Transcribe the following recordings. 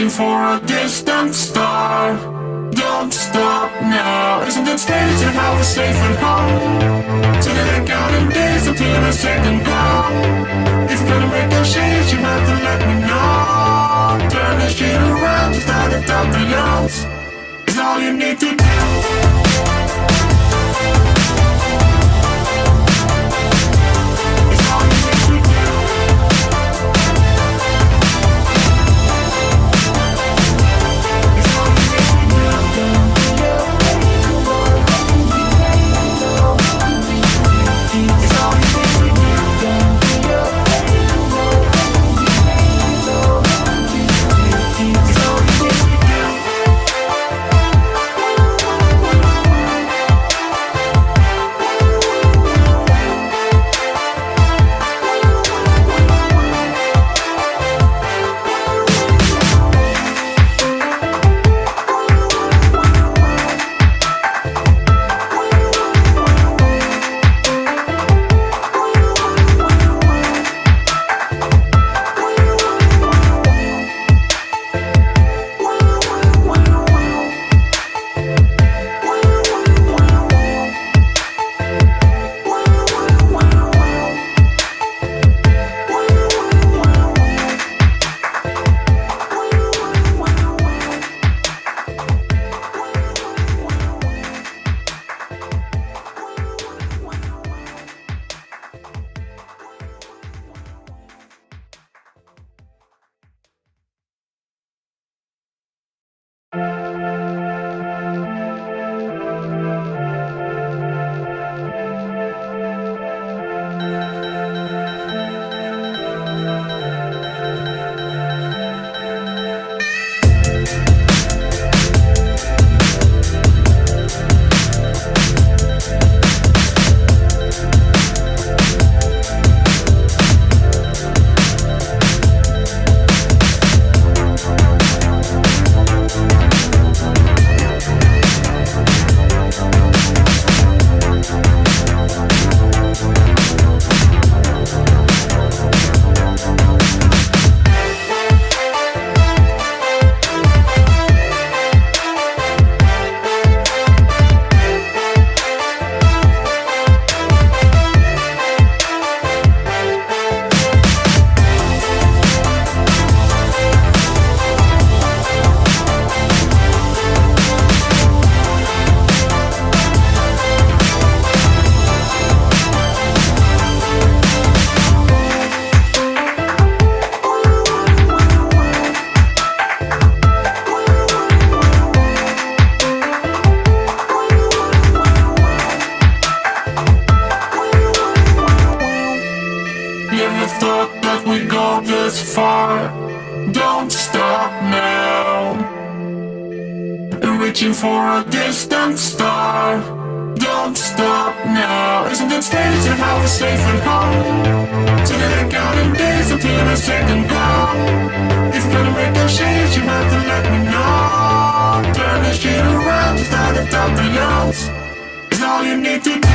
reaching for a distant star. Don't stop now. Isn't it strange how we're safe at home? So that I'm counting days until the second call. If you're gonna make a change, you have to let me know. Turn this shit around, start it up the yells. It's all you need to do. Reaching for a distant star. Don't stop now. Isn't it strange how we're safe at home? So that I'm counting days until the second call. If you're gonna make a change, you have to let me know. Turn this shit around, start it up the yells. It's all you need to do.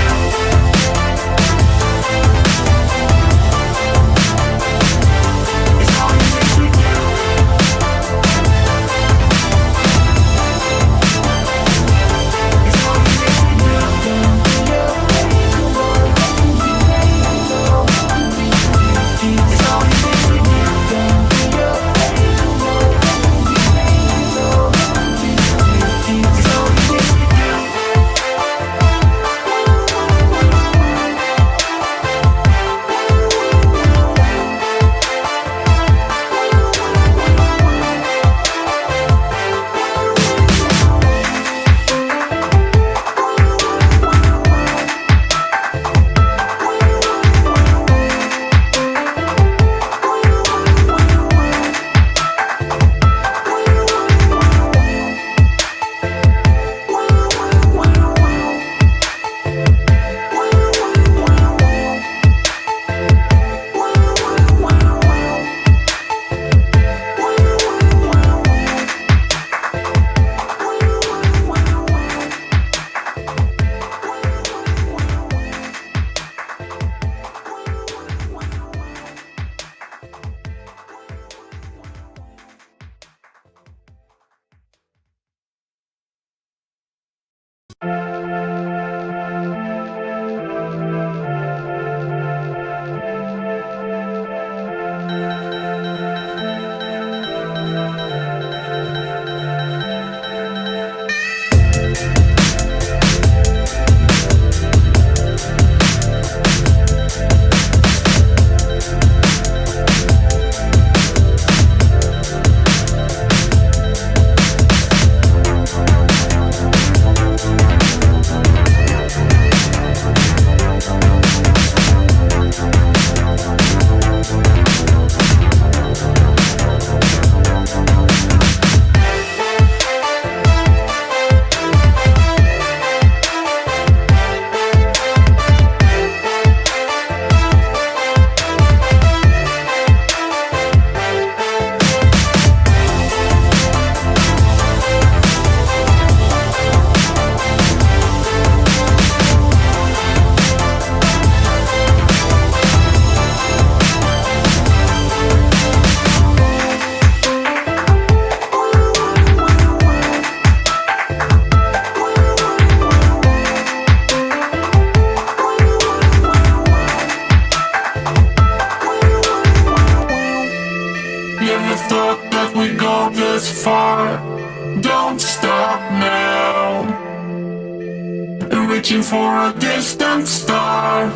reaching for a distant star.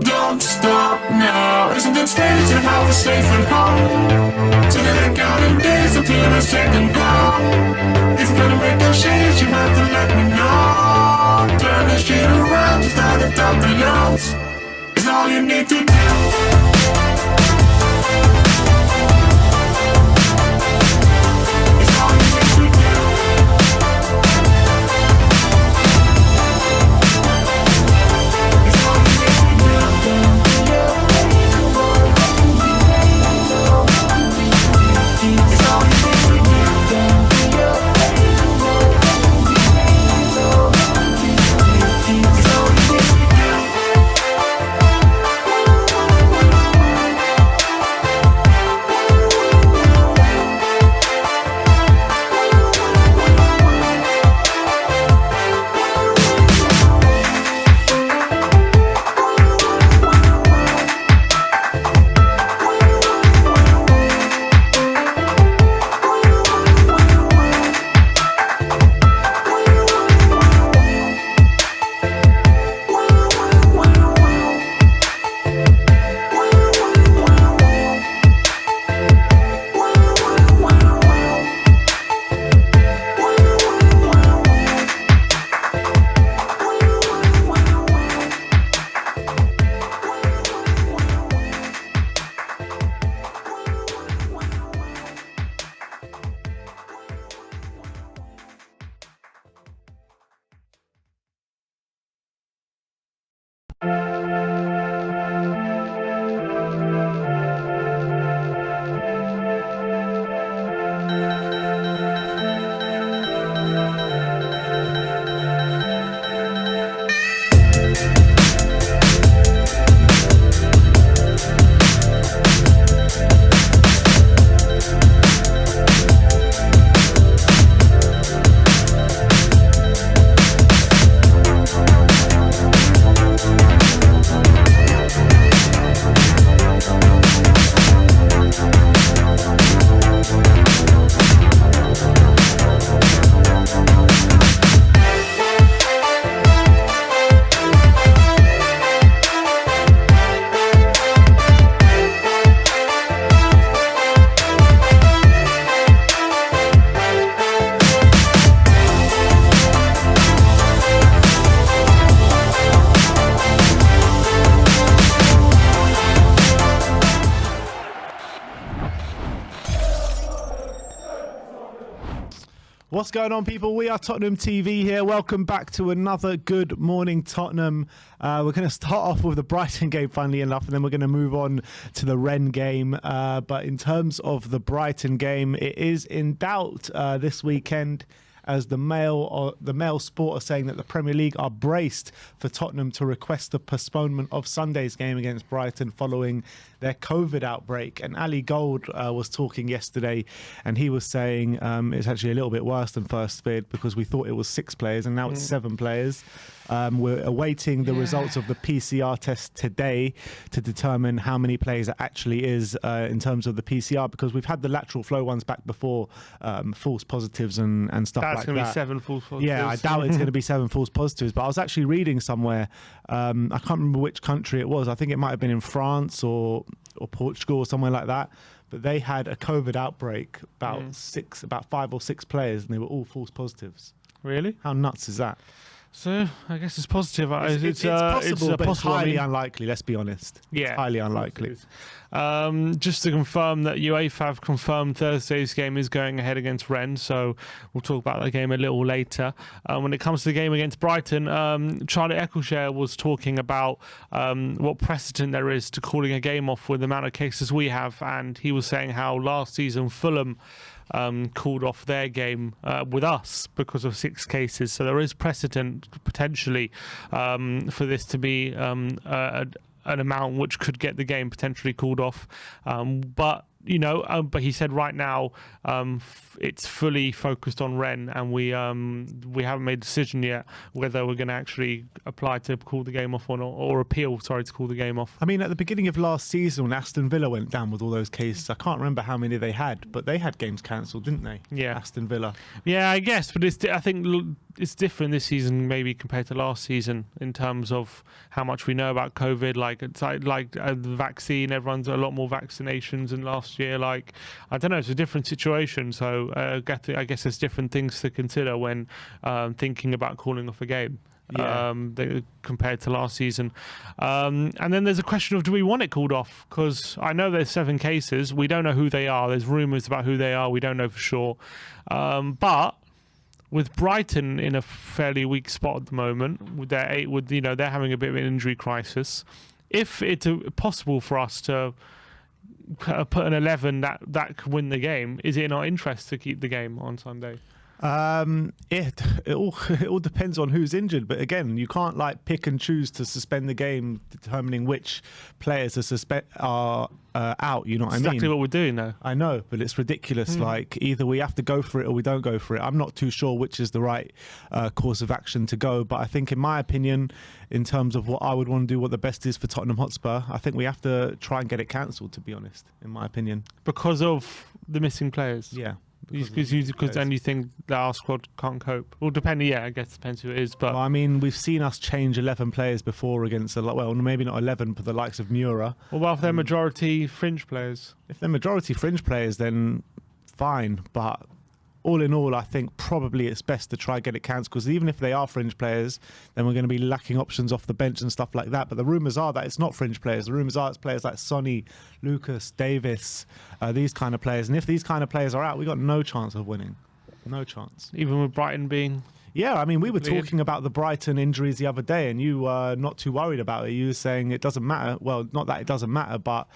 Don't stop now. Isn't it strange how we're safe and home? Together counting days until the second call. If you're gonna make those changes, you have to let me know. Turn this shit around, just start to top the yards. It's all you need to do. It's all you need to do. What's going on, people? We are Tottenham TV here. Welcome back to another Good Morning Tottenham. We're going to start off with the Brighton game, funnily enough, and then we're going to move on to the Rennes game. But in terms of the Brighton game, it is in doubt this weekend, as the Mail Sport are saying that the Premier League are braced for Tottenham to request the postponement of Sunday's game against Brighton following their COVID outbreak. And Ali Gold was talking yesterday, and he was saying it's actually a little bit worse than first feared, because we thought it was 6 players and now it's 7 players. We're awaiting the results of the PCR test today to determine how many players it actually is in terms of the PCR, because we've had the lateral flow ones back before, false positives and stuff like that. That's going to be 7 false positives. Yeah, I doubt it's going to be 7 false positives, but I was actually reading somewhere, I can't remember which country it was. I think it might have been in France or Portugal or somewhere like that. But they had a COVID outbreak, about 5 or 6 players, and they were all false positives. Really? How nuts is that? So I guess it's positive. It's possible, but it's highly I mean, unlikely. Let's be honest. Yeah, it's highly unlikely. Just to confirm that UEFA have confirmed Thursday's game is going ahead against Rennes, so we'll talk about that game a little later. When it comes to the game against Brighton, Charlie Eccleshare was talking about what precedent there is to calling a game off with the amount of cases we have, and he was saying how last season Fulham called off their game with us because of 6 cases. So there is precedent potentially for this to be an amount which could get the game potentially called off. But but he said right now it's fully focused on Rennes, and we haven't made a decision yet whether we're going to actually apply to call the game off or not, or appeal, sorry, to call the game off. I mean, at the beginning of last season, when Aston Villa went down with all those cases, I can't remember how many they had, but they had games cancelled, didn't they? Yeah. Aston Villa. Yeah, I guess, but I think it's different this season maybe compared to last season in terms of how much we know about COVID. Like it's like the vaccine, everyone's a lot more vaccinations than last year. Like, I don't know, it's a different situation. So I guess there's different things to consider when thinking about calling off a game. Yeah. Compared to last season. And then there's a question of, do we want it called off? Because I know there's 7 cases. We don't know who they are. There's rumours about who they are. We don't know for sure. But with Brighton in a fairly weak spot at the moment, they're having a bit of an injury crisis. If it's possible for us to put an 11 that could win the game, is it in our interest to keep the game on Sunday? It all depends on who's injured, but again, you can't like pick and choose to suspend the game, determining which players are out. You know what I mean? Exactly what we're doing now. I know, but it's ridiculous. Like, either we have to go for it or we don't go for it. I'm not too sure which is the right course of action to go, but I think, in my opinion, in terms of what I would want to do, what the best is for Tottenham Hotspur, I think we have to try and get it cancelled, to be honest, in my opinion. Because of the missing players? Yeah. Because then you think that our squad can't cope. Well, depending, I guess it depends who it is. But well, I mean, we've seen us change 11 players before against maybe not 11, but the likes of Mura. What about if they're majority fringe players? If they're majority fringe players, then fine. But all in all, I think probably it's best to try and get it cancelled, because even if they are fringe players, then we're going to be lacking options off the bench and stuff like that. But the rumours are that it's not fringe players. The rumours are it's players like Sonny, Lucas, Davis, these kind of players. And if these kind of players are out, we've got no chance of winning. No chance. Even with Brighton being... Yeah, I mean, we were Weird. talking about the Brighton injuries the other day, and you were not too worried about it. You were saying it doesn't matter. Well, not that it doesn't matter, but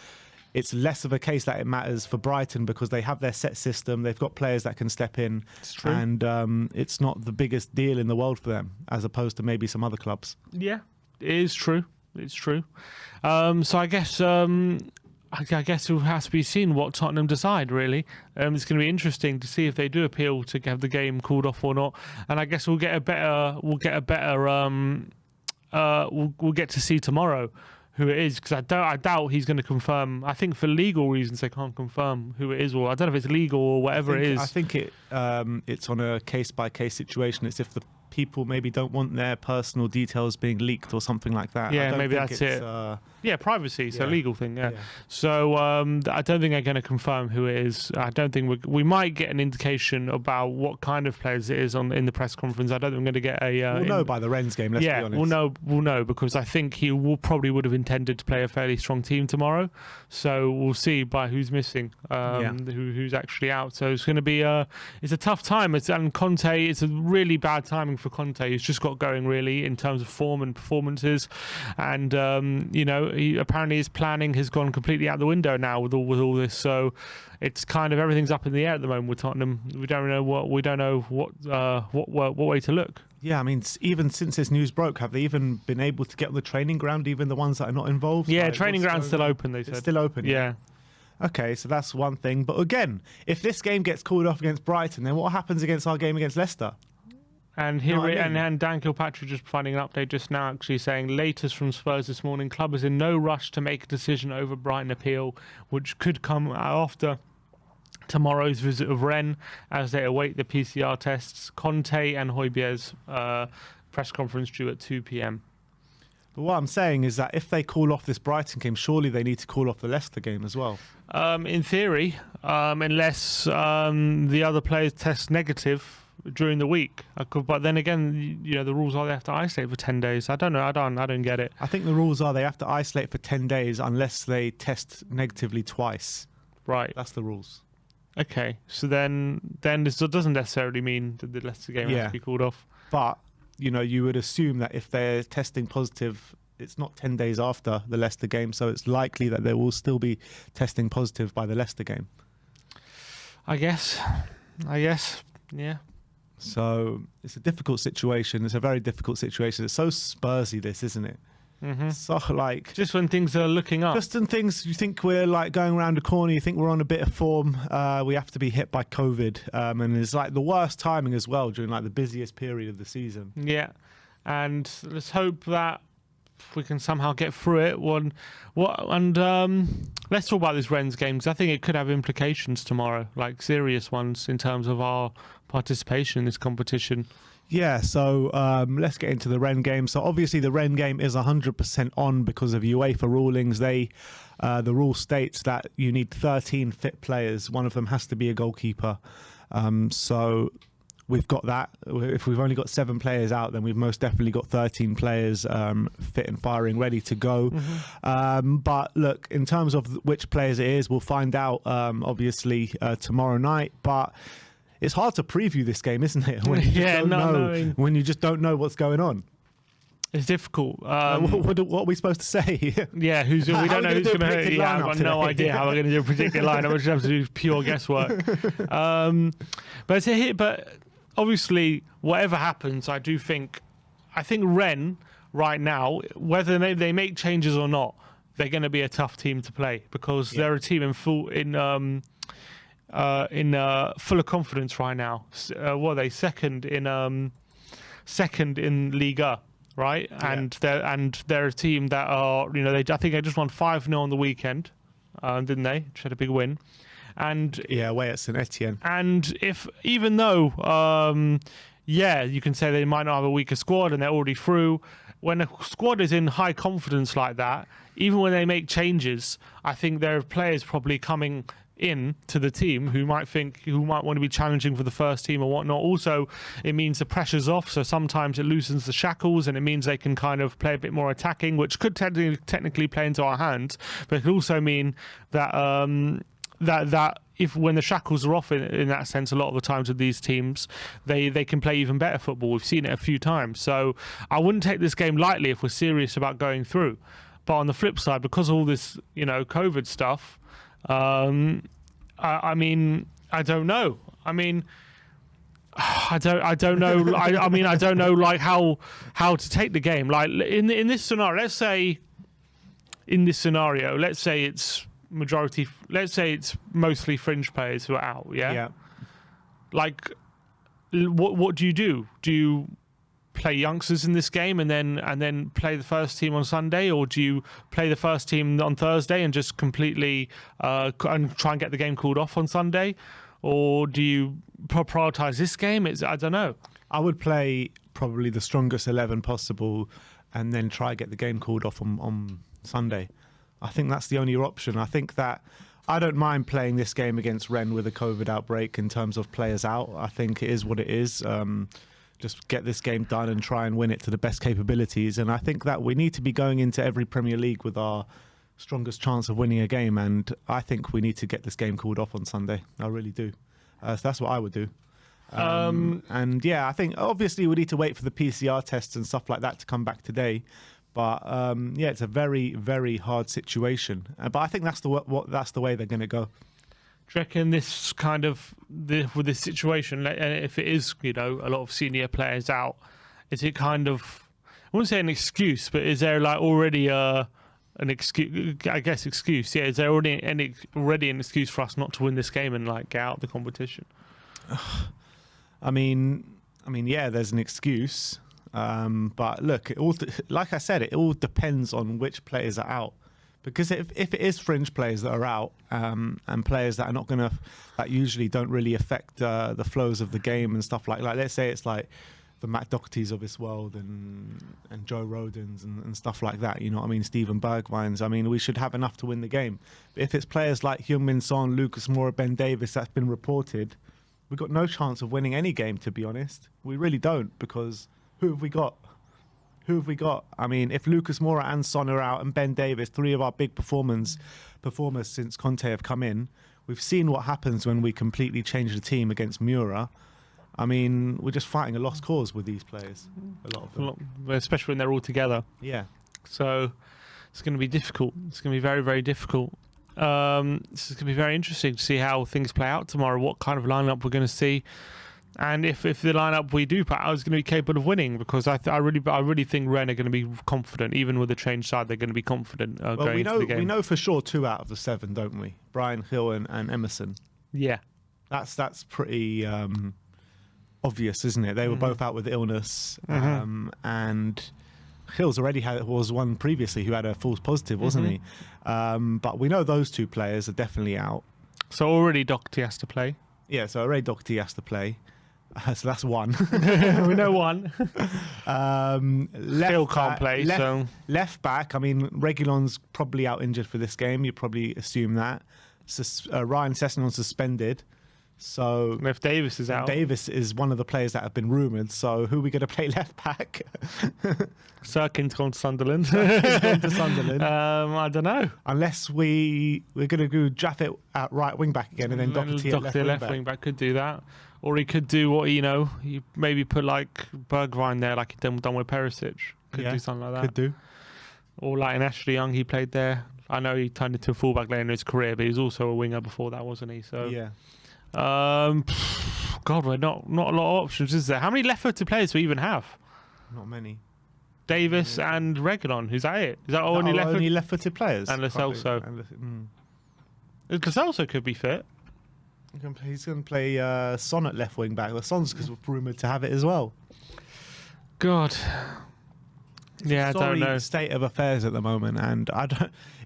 it's less of a case that it matters for Brighton because they have their set system. They've got players that can step in. It's true. And it's not the biggest deal in the world for them, as opposed to maybe some other clubs. Yeah, it is true. It's true. So I guess it has to be seen what Tottenham decide, really. It's going to be interesting to see if they do appeal to have the game called off or not. And I guess we'll get to see tomorrow who it is, because I doubt he's going to confirm. I think for legal reasons they can't confirm who it is, or I don't know if it's legal or whatever it is. I think it's on a case-by-case situation. It's if the people maybe don't want their personal details being leaked or something like that. Yeah, maybe that's it. Yeah, privacy. So legal thing. Yeah. So I don't think they're going to confirm who it is. I don't think we might get an indication about what kind of players it is in the press conference. I don't think we're going to get a. We'll know by the Rennes game. Let's be honest. We'll know because I think he probably would have intended to play a fairly strong team tomorrow. So we'll see by who's missing, who's actually out. So it's going to be it's a tough time. And Conte, it's a really bad timing for Conte. He's just got going really in terms of form and performances, and apparently his planning has gone completely out the window now with all this. So it's kind of everything's up in the air at the moment with Tottenham. We don't know what way to look. Yeah, I mean, even since this news broke, have they even been able to get on the training ground, even the ones that are not involved? Yeah, training ground's still open, they said. It's still open? Yeah. Okay, so that's one thing. But again, if this game gets called off against Brighton, then what happens against our game against Leicester? And here, and Dan Kilpatrick just providing an update just now, actually saying, latest from Spurs this morning, club is in no rush to make a decision over Brighton appeal, which could come after tomorrow's visit of Rennes as they await the PCR tests. Conte and Højbjerg's press conference due at 2 p.m. But what I'm saying is that if they call off this Brighton game, surely they need to call off the Leicester game as well. In theory, unless the other players test negative during the week. But then again, the rules are they have to isolate for 10 days. I don't know. I don't get it. I think the rules are they have to isolate for 10 days unless they test negatively twice. Right. That's the rules. Okay. So then this doesn't necessarily mean that the Leicester game has to be called off. But, you would assume that if they're testing positive, it's not 10 days after the Leicester game, so it's likely that they will still be testing positive by the Leicester game. I guess. Yeah. So it's a difficult situation. It's a very difficult situation. It's so Spursy, this, isn't it? So like, just when things are looking up. just in things you think we're like going around a corner, you think we're on a bit of form, we have to be hit by COVID, and it's like the worst timing as well during like the busiest period of the season. Yeah, and let's hope that we can somehow get through it. Let's talk about this Rennes game, because I think it could have implications tomorrow, like serious ones in terms of our participation in this competition. Yeah, so let's get into the Rennes game. So obviously the Rennes game is 100% on because of UEFA rulings. The rule states that you need 13 fit players. One of them has to be a goalkeeper. So we've got that. If we've only got 7 players out, then we've most definitely got 13 players fit and firing, ready to go. But look, in terms of which players it is, we'll find out obviously tomorrow night. But it's hard to preview this game, isn't it? When you just when you just don't know what's going on. It's difficult. What are we supposed to say? Yeah, we don't know who's going to. Yeah, I've got no idea how we're going to do a predicted line. I'm just have to do pure guesswork. But obviously, whatever happens, I think Rennes right now, whether they make changes or not, they're going to be a tough team to play, because they're a team in full of confidence right now. What are they, second in Liga, right? Yeah. And they're a team that are, I think they just won 5-0 on the weekend, didn't they? Just had a big win. And away at St Etienne. And even though you can say they might not have a weaker squad and they're already through, when a squad is in high confidence like that, even when they make changes, I think there are players probably coming in to the team who might want to be challenging for the first team or whatnot. Also, it means the pressure's off, so sometimes it loosens the shackles and it means they can kind of play a bit more attacking, which could technically play into our hands, but it could also mean that that if when the shackles are off in that sense, a lot of the times with these teams, they can play even better football. We've seen it a few times. So I wouldn't take this game lightly if we're serious about going through. But on the flip side, because of all this, COVID stuff, I mean, I don't know. I mean, I don't know. I don't know like how to take the game. Like in this scenario, let's say it's majority. Let's say it's mostly fringe players who are out. Yeah. Yeah. Like, what do you do? Do you play youngsters in this game and then play the first team on Sunday, or do you play the first team on Thursday and just completely and try and get the game called off on Sunday, or do you prioritize this game? I don't know. I would play probably the strongest 11 possible and then try get the game called off on Sunday. I think that's the only option. I think that I don't mind playing this game against Rennes with a COVID outbreak in terms of players out. I think it is what it is. Just get this game done and try and win it to the best capabilities. And I think that we need to be going into every Premier League with our strongest chance of winning a game. And I think we need to get this game called off on Sunday. I really do. So that's what I would do. And yeah, I think obviously we need to wait for the PCR tests and stuff like that to come back today. But yeah, it's a very, very hard situation. But I think that's the way they're going to go. Do you reckon this kind of with this situation, if it is a lot of senior players out, is it kind of, I wouldn't say an excuse, but is there like already an excuse? I guess excuse. Yeah, is there already an excuse for us not to win this game and like get out of the competition? I mean, yeah, there's an excuse. But look, like I said, it all depends on which players are out. Because if it is fringe players that are out and players that are not going to, that usually don't really affect the flows of the game and stuff like let's say it's like the Matt Dohertys of this world and Joe Rodens and stuff like that, you know what I mean, Stephen Bergwijns. I mean, we should have enough to win the game. But if it's players like Heung-min Son, Lucas Moura, Ben Davis that's been reported, we've got no chance of winning any game, to be honest. We really don't, because who have we got? Who have we got? I mean, if Lucas Moura and Son are out and Ben Davis, 3 of our big performers since Conte have come in, we've seen what happens when we completely change the team against Moura. I mean, we're just fighting a lost cause with these players, a lot of them. Especially when they're all together. Yeah. So it's going to be difficult. It's going to be very, very difficult. This is going to be very interesting to see how things play out tomorrow, what kind of lineup we're going to see. And if the lineup we do put out is going to be capable of winning, because I really think Rennes are going to be confident, even with the change side, they're going to be confident going into the game. We know for sure 2 out of the 7, don't we? Brian, Hill, and Emerson. Yeah, that's pretty obvious, isn't it? They were both out with illness, and Hill's already was one previously who had a false positive, wasn't he? But we know those 2 players are definitely out. So already Doherty has to play. Yeah, so already Doherty has to play. So that's 1. We know 1. Hill can't play. Left back, I mean, Reguilon's probably out injured for this game. You probably assume that. Ryan Sessegnon suspended. So if Davis is out, Davis is one of the players that have been rumoured. So who are we going to play left back? Sirkin's gone to Sunderland. I don't know. Unless we're going to do Jaffet at right wing back again, and then Doherty at left wing back. Could do that, or he could do what you maybe put like Bergwijn there, like he done with Perisic. Could do something like that. Could do. Or like an Ashley Young, he played there. I know he turned into a fullback later in his career, but he was also a winger before that, wasn't he? So yeah. God, we're not a lot of options, is there? How many left-footed players do we even have? Not many. Davis and Reguilon. Is that it? Is that only left-footed players? And Lo Celso. Lo Celso could be fit. He's going to play Son at left wing back. The Son's rumoured to have it as well. God. Yeah, I don't know. State of affairs at the moment, and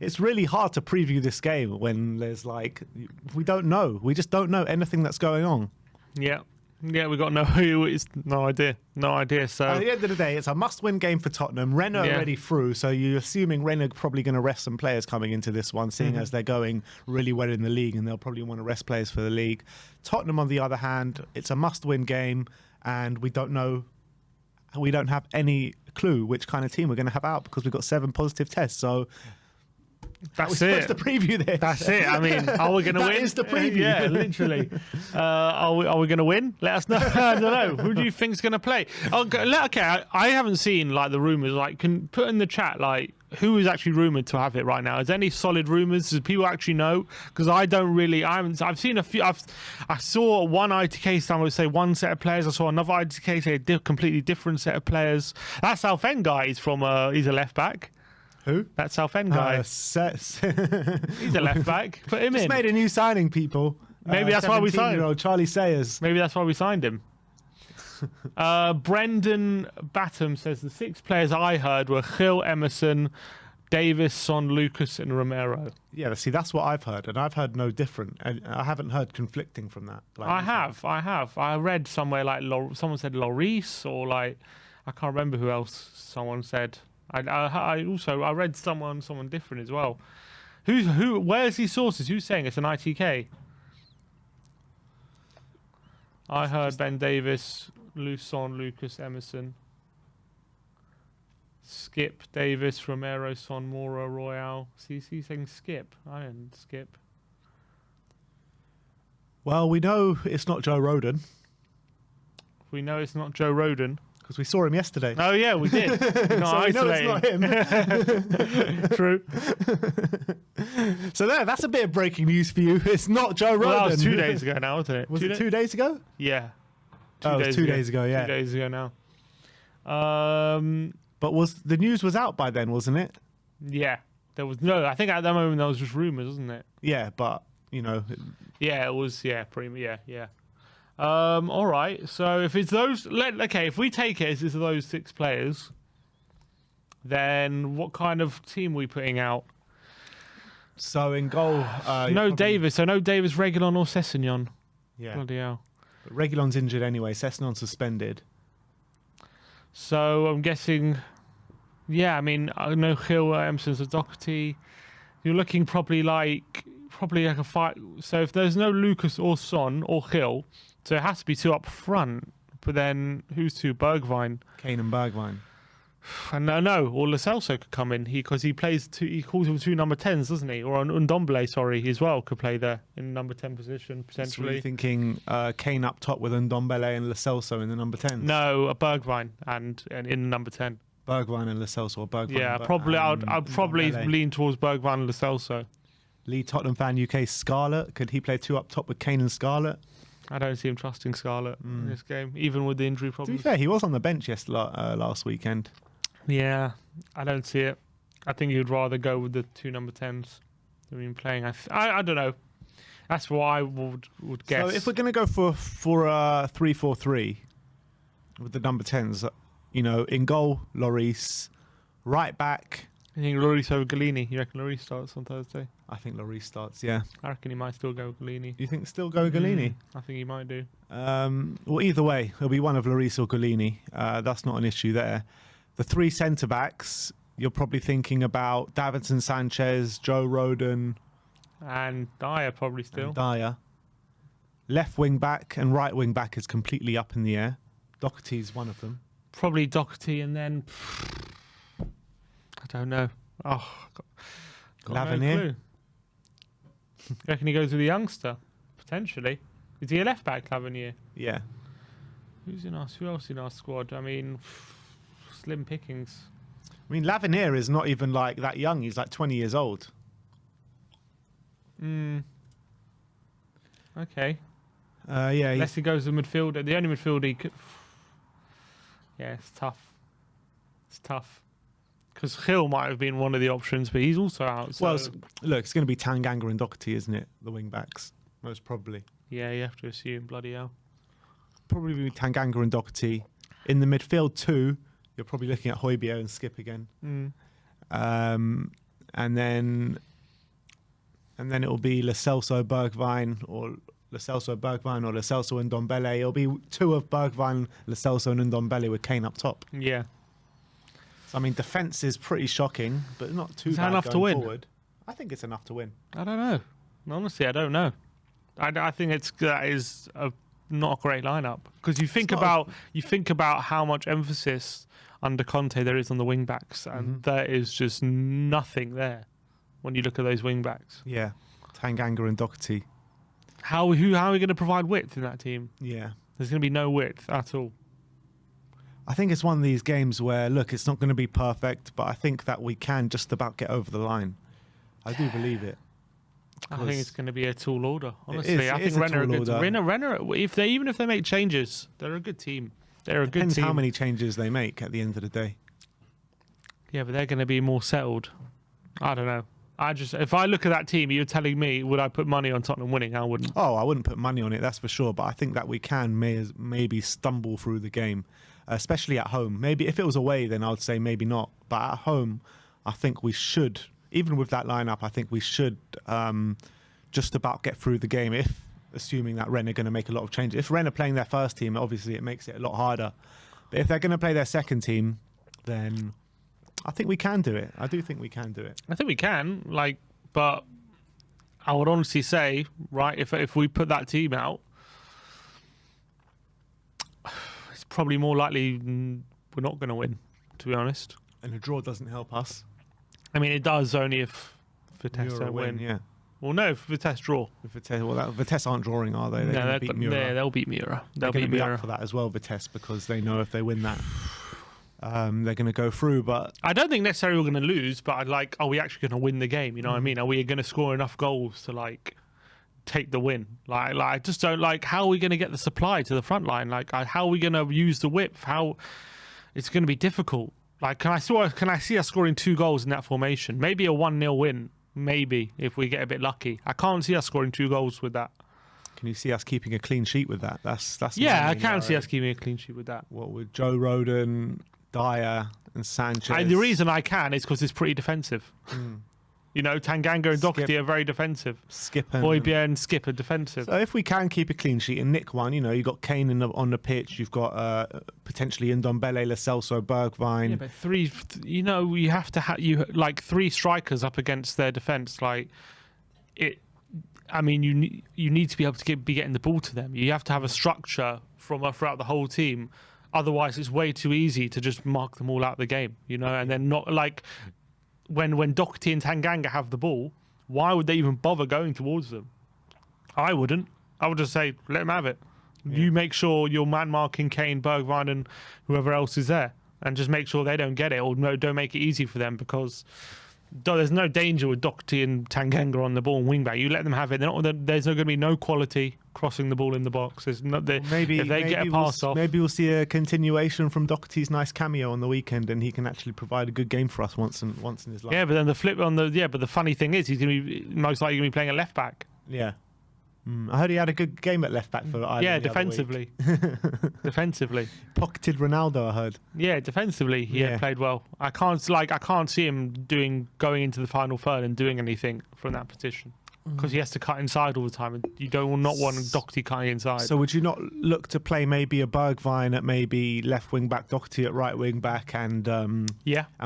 it's really hard to preview this game when there's we don't know. We just don't know anything that's going on. Yeah, we got no idea. So at the end of the day, it's a must-win game for Tottenham. Rennes are already through, so you're assuming Rennes are probably going to rest some players coming into this one, seeing as they're going really well in the league, and they'll probably want to rest players for the league. Tottenham, on the other hand, it's a must-win game, and we don't know. We don't have any clue which kind of team we're going to have out because we've got 7 positive tests. So that's it. Supposed to preview this. That's it. I mean, are we going to win? That is the preview. Yeah, literally. Are we going to win? Let us know. I don't know. Who do you think's going to play? Okay, I haven't seen the rumours. Can put in the chat who is actually rumoured to have it right now? Is there any solid rumours? Do people actually know? Because I don't really. I've seen a few. I saw one ITK someone would say one set of players. I saw another ITK say a completely different set of players. That Southend guy is from. He's a left back. Who? That Southend guy. He's a left back. Put him in. Just made a new signing, people. Maybe that's why we signed him. Charlie Sayers. Maybe that's why we signed him. Brendan Batham says the 6 players I heard were Gil, Emerson, Davis, Son, Lucas, and Romero. Yeah, see, that's what I've heard, and I've heard no different. And I haven't heard conflicting from that. I have. I read somewhere someone said Lloris, or I can't remember who else someone said. I read someone different as well. Where's these sources? Who's saying it's an ITK? I heard Ben Davis, Son, Lucas, Emerson, Skip, Davis, Romero, Son, Mora, Royale. He's saying Skip. I didn't Skip. Well, we know it's not Joe Rodon. We know it's not Joe Rodon. Because we saw him yesterday. Oh, yeah, we did. So we know it's not him. True. So that's a bit of breaking news for you. It's not Joe Rodon. Well, that was 2 days ago now, wasn't it? Was it 2 days ago? Yeah. 2 days ago, yeah. 2 days ago now. But the news was out by then, wasn't it? Yeah. There was I think at that moment there was just rumours, wasn't it? Yeah, but, Yeah, it was, yeah. All right. So if it's those, if we take it as those 6 players, then what kind of team are we putting out? So in goal, no Davis. So no Davis, Reguilon, or Sessegnon. Yeah. Bloody hell. But Reguilon's injured anyway. Sessegnon suspended. So I'm guessing. Yeah, I mean, I know Gil, Emerson's a Doherty. You're looking probably like a fight. So if there's no Lucas or Son or Gil. So it has to be 2 up front, but then who's 2? Bergwijn. Kane and Bergwijn. And no, or Lo Celso could come in because he plays 2. He calls him 2 number 10s, doesn't he? Or Ndombele, sorry, as well could play there in number 10 position potentially. So you're thinking Kane up top with Ndombele and Lo Celso in the number 10? No, a Bergwijn and in the number 10. Bergwijn and Lo Celso, or Bergwijn. Yeah, probably. I'd probably lean towards Bergwijn and Lo Celso. Lee Tottenham fan UK Scarlett. Could he play 2 up top with Kane and Scarlett? I don't see him trusting Scarlett in this game, even with the injury To be problems. fair, he was on the bench last weekend. Yeah, I don't see it. I think you'd rather go with the 2 number 10s. I mean, playing. I don't know. That's what I would guess. So if we're going to go for a 3-4-3 with the number 10s, you know, in goal, Lloris, right back. I think Lloris over Galini. You reckon Lloris starts on Thursday? I think Lloris starts, yeah. I reckon he might still go with Galini. You think still go Galini? I think he might do. Well, either way, it'll be one of Lloris or Galini. That's not an issue there. The 3 centre-backs, you're probably thinking about Davinson Sanchez, Joe Rodon, And Dyer probably still. and Dyer. Left wing back and right wing back is completely up in the air. Doherty's one of them. Probably Doherty and then... I don't know. Oh, got no Lavernier? clue. You reckon he goes with a youngster? Potentially. Is he a left back, Lavernier? Yeah. Who else in our squad? I mean, slim pickings. I mean, Lavernier is not even like that young. He's like 20 years old. Okay. Yeah. Unless he goes to midfielder. The only midfielder he could... Yeah, it's tough. It's tough. Because Hill might have been one of the options, but he's also out. So... Well, look, it's going to be Tanganga and Doherty, isn't it? The wing backs, most probably. yeah, you have to assume. Bloody hell. Probably be Tanganga and Doherty. In the midfield too, you're probably looking at Højbjerg and Skip again. And then it will be Lo Celso, Bergwijn, or Lo Celso and Ndombele. It'll be 2 of Bergwijn, Lo Celso and Ndombele with Kane up top. Yeah. So, I mean, defence is pretty shocking, but not too Is that bad enough going to win? forward. I think it's enough to win. I don't know. Honestly, I don't know. I think that is not a great lineup because you think about how much emphasis under Conte there is on the wing backs, and there is just nothing there when you look at those wing backs. Yeah, Tanganga and Doherty. How are we going to provide width in that team? Yeah. There's going to be no width at all. I think it's one of these games where, look, it's not going to be perfect, but I think that we can just about get over the line. I do believe it. I think it's going to be a tall order. Honestly, is, I it think is a Rennes are a tall good. order. Rennes, even if they make changes, they're a good team. They're a good Depends team. how many changes they make at the end of the day. Yeah, but they're going to be more settled. I don't know. If I look at that team, you're telling me, would I put money on Tottenham winning? I wouldn't. Oh, I wouldn't put money on it, that's for sure. But I think that we can maybe stumble through the game, especially at home. Maybe if it was away, then I would say maybe not. But at home, I think we should, even with that lineup, I think we should just about get through the game, assuming that Rennes are going to make a lot of changes. If Rennes are playing their first team, obviously it makes it a lot harder. But if they're going to play their second team, then I think we can do it. I do think we can do it. I think we can, but I would honestly say, right, if we put that team out, it's probably more likely we're not going to win, to be honest. And a draw doesn't help us. I mean, it does only if Vitesse Mura don't win. Yeah. Well, no, if Vitesse draw. If Vitesse aren't drawing, are they? They're going to beat Mura. Yeah, they'll beat Mura. They're They'll going to beat be Mura. up for that as well, Vitesse, because they know if they win that, they're going to go through. But I don't think necessarily we're going to lose, but are we actually going to win the game? You know what I mean? Are we going to score enough goals to take the win? I just don't how are we going to get the supply to the front line? How are we going to use the width? How it's going to be difficult. Can I see us scoring 2 goals in that formation? Maybe a 1-0 win. Maybe if we get a bit lucky. I can't see us scoring 2 goals with that. can you see us keeping a clean sheet with that? That's Yeah, my I main can see worry. us keeping a clean sheet with that. What with Joe Rodon, Dyer, and Sanchez? The reason I can is because it's pretty defensive. You know, Tanganga and Doherty Skip. are very defensive. Skip and Højbjerg and Skip are defensive. So if we can keep a clean sheet and nick one, you've got Kane on the pitch, you've got potentially Ndombele, Lo Celso, Bergwijn. Yeah, but 3, you have to have 3 strikers up against their defense. I mean, you need to be able to be getting the ball to them. You have to have a structure throughout the whole team. Otherwise, it's way too easy to just mark them all out of the game. And then not when Doherty and Tanganga have the ball, why would they even bother going towards them? I wouldn't. I would just say, let them have it. Yeah. You make sure you're man-marking Kane, Bergwijn, and whoever else is there, and just make sure they don't get it, or no, don't make it easy for them, because there's no danger with Doherty and Tanganga on the ball and wing back. You let them have it. There's going to be no quality crossing the ball in the box. There's not, maybe if they get a pass off. Maybe we'll see a continuation from Doherty's nice cameo on the weekend, and he can actually provide a good game for us once in his life. Yeah, but then but the funny thing is, he's going to be most likely going to be playing a left back. Yeah. I heard he had a good game at left back for Ireland. Yeah, defensively. Defensively. Pocketed Ronaldo, I heard. Yeah, defensively, he played well. I can't see him going into the final third and doing anything from that position because he has to cut inside all the time, and you don't not want Doherty cutting inside. So would you not look to play maybe a Bergwijn at maybe left wing back, Doherty at right wing back, and and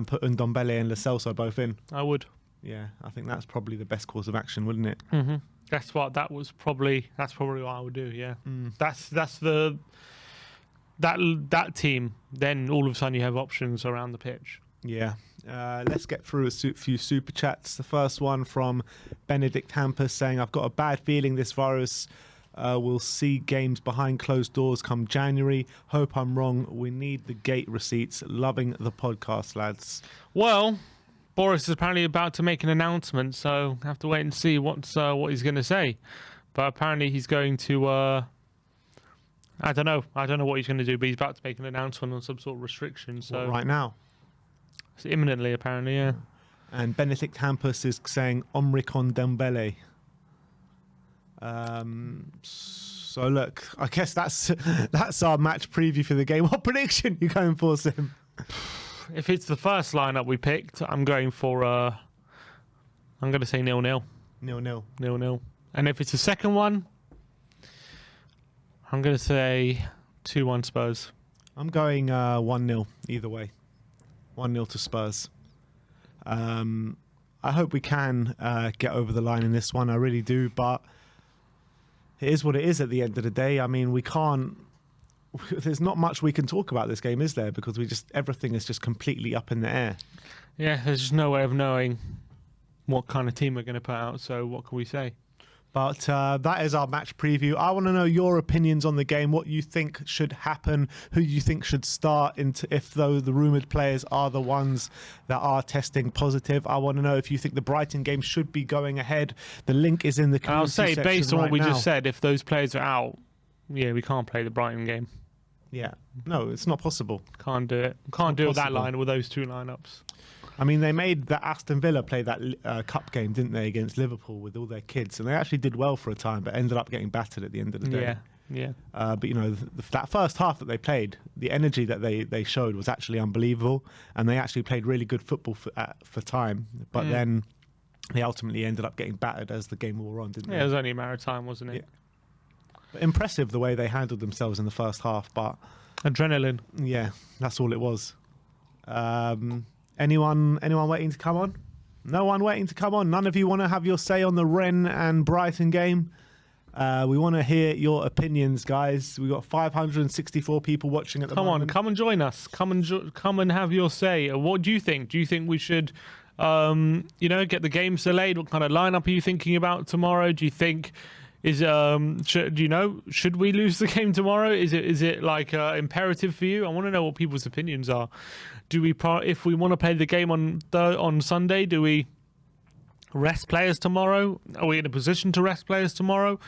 put Ndombele and Lo Celso both in? I would. Yeah, I think that's probably the best course of action, wouldn't it? Mm-hmm. That's probably what I would do. Yeah, that's that team. Then all of a sudden you have options around the pitch. Yeah. Let's get through a few super chats. The first one from Benedict Hampus saying, "I've got a bad feeling this virus will see games behind closed doors come January. Hope I'm wrong. We need the gate receipts. Loving the podcast, lads." Well, Boris is apparently about to make an announcement, so I have to wait and see what he's going to say. But apparently he's going to, I don't know what he's going to do, but he's about to make an announcement on some sort of restriction. So right now? It's imminently, apparently, yeah. And Benedict Hampus is saying, Omricon Dembele. So look, I guess that's our match preview for the game. What prediction you going for, Sim? If it's the first lineup we picked, I'm going for I'm going to say 0-0. 0-0. 0-0. And if it's the second one, I'm going to say 2-1 Spurs. I'm going 1-0 either way. 1-0 to Spurs. I hope we can get over the line in this one. I really do, but it is what it is at the end of the day. I mean, we can't. There's not much we can talk about this game, is there? Because everything is just completely up in the air. Yeah, there's just no way of knowing what kind of team we're going to put out. So what can we say? But that is our match preview. I want to know your opinions on the game, what you think should happen, who you think should start, if though the rumoured players are the ones that are testing positive. I want to know if you think the Brighton game should be going ahead. The link is in the community I'll say, section based on what we now. just said, if those players are out, yeah, we can't play the Brighton game. Yeah. No, it's not possible. Can't do it. Can't do it with that possible. line, with those two lineups. I mean, they made the Aston Villa play that cup game, didn't they, against Liverpool with all their kids, and they actually did well for a time, but ended up getting battered at the end of the day. Yeah. But you know, that first half that they played, the energy that they showed was actually unbelievable, and they actually played really good football for time. But then they ultimately ended up getting battered as the game wore on, didn't they? Yeah, it was only a matter of time, wasn't it? Yeah. But impressive the way they handled themselves in the first half, but Adrenaline. yeah, that's all it was. Anyone waiting to come on? No one waiting to come on. None of you want to have your say on the Rennes and Brighton game. We want to hear your opinions, guys. We've got 564 people watching at the moment. Come and join us. Come and have your say. What do you think? Do you think we should, get the games delayed? What kind of lineup are you thinking about tomorrow? Do you think should we lose the game tomorrow? Is it like imperative for you? I want to know what people's opinions are. Do we, if we want to play the game on Sunday, do we rest players tomorrow? Are we in a position to rest players tomorrow?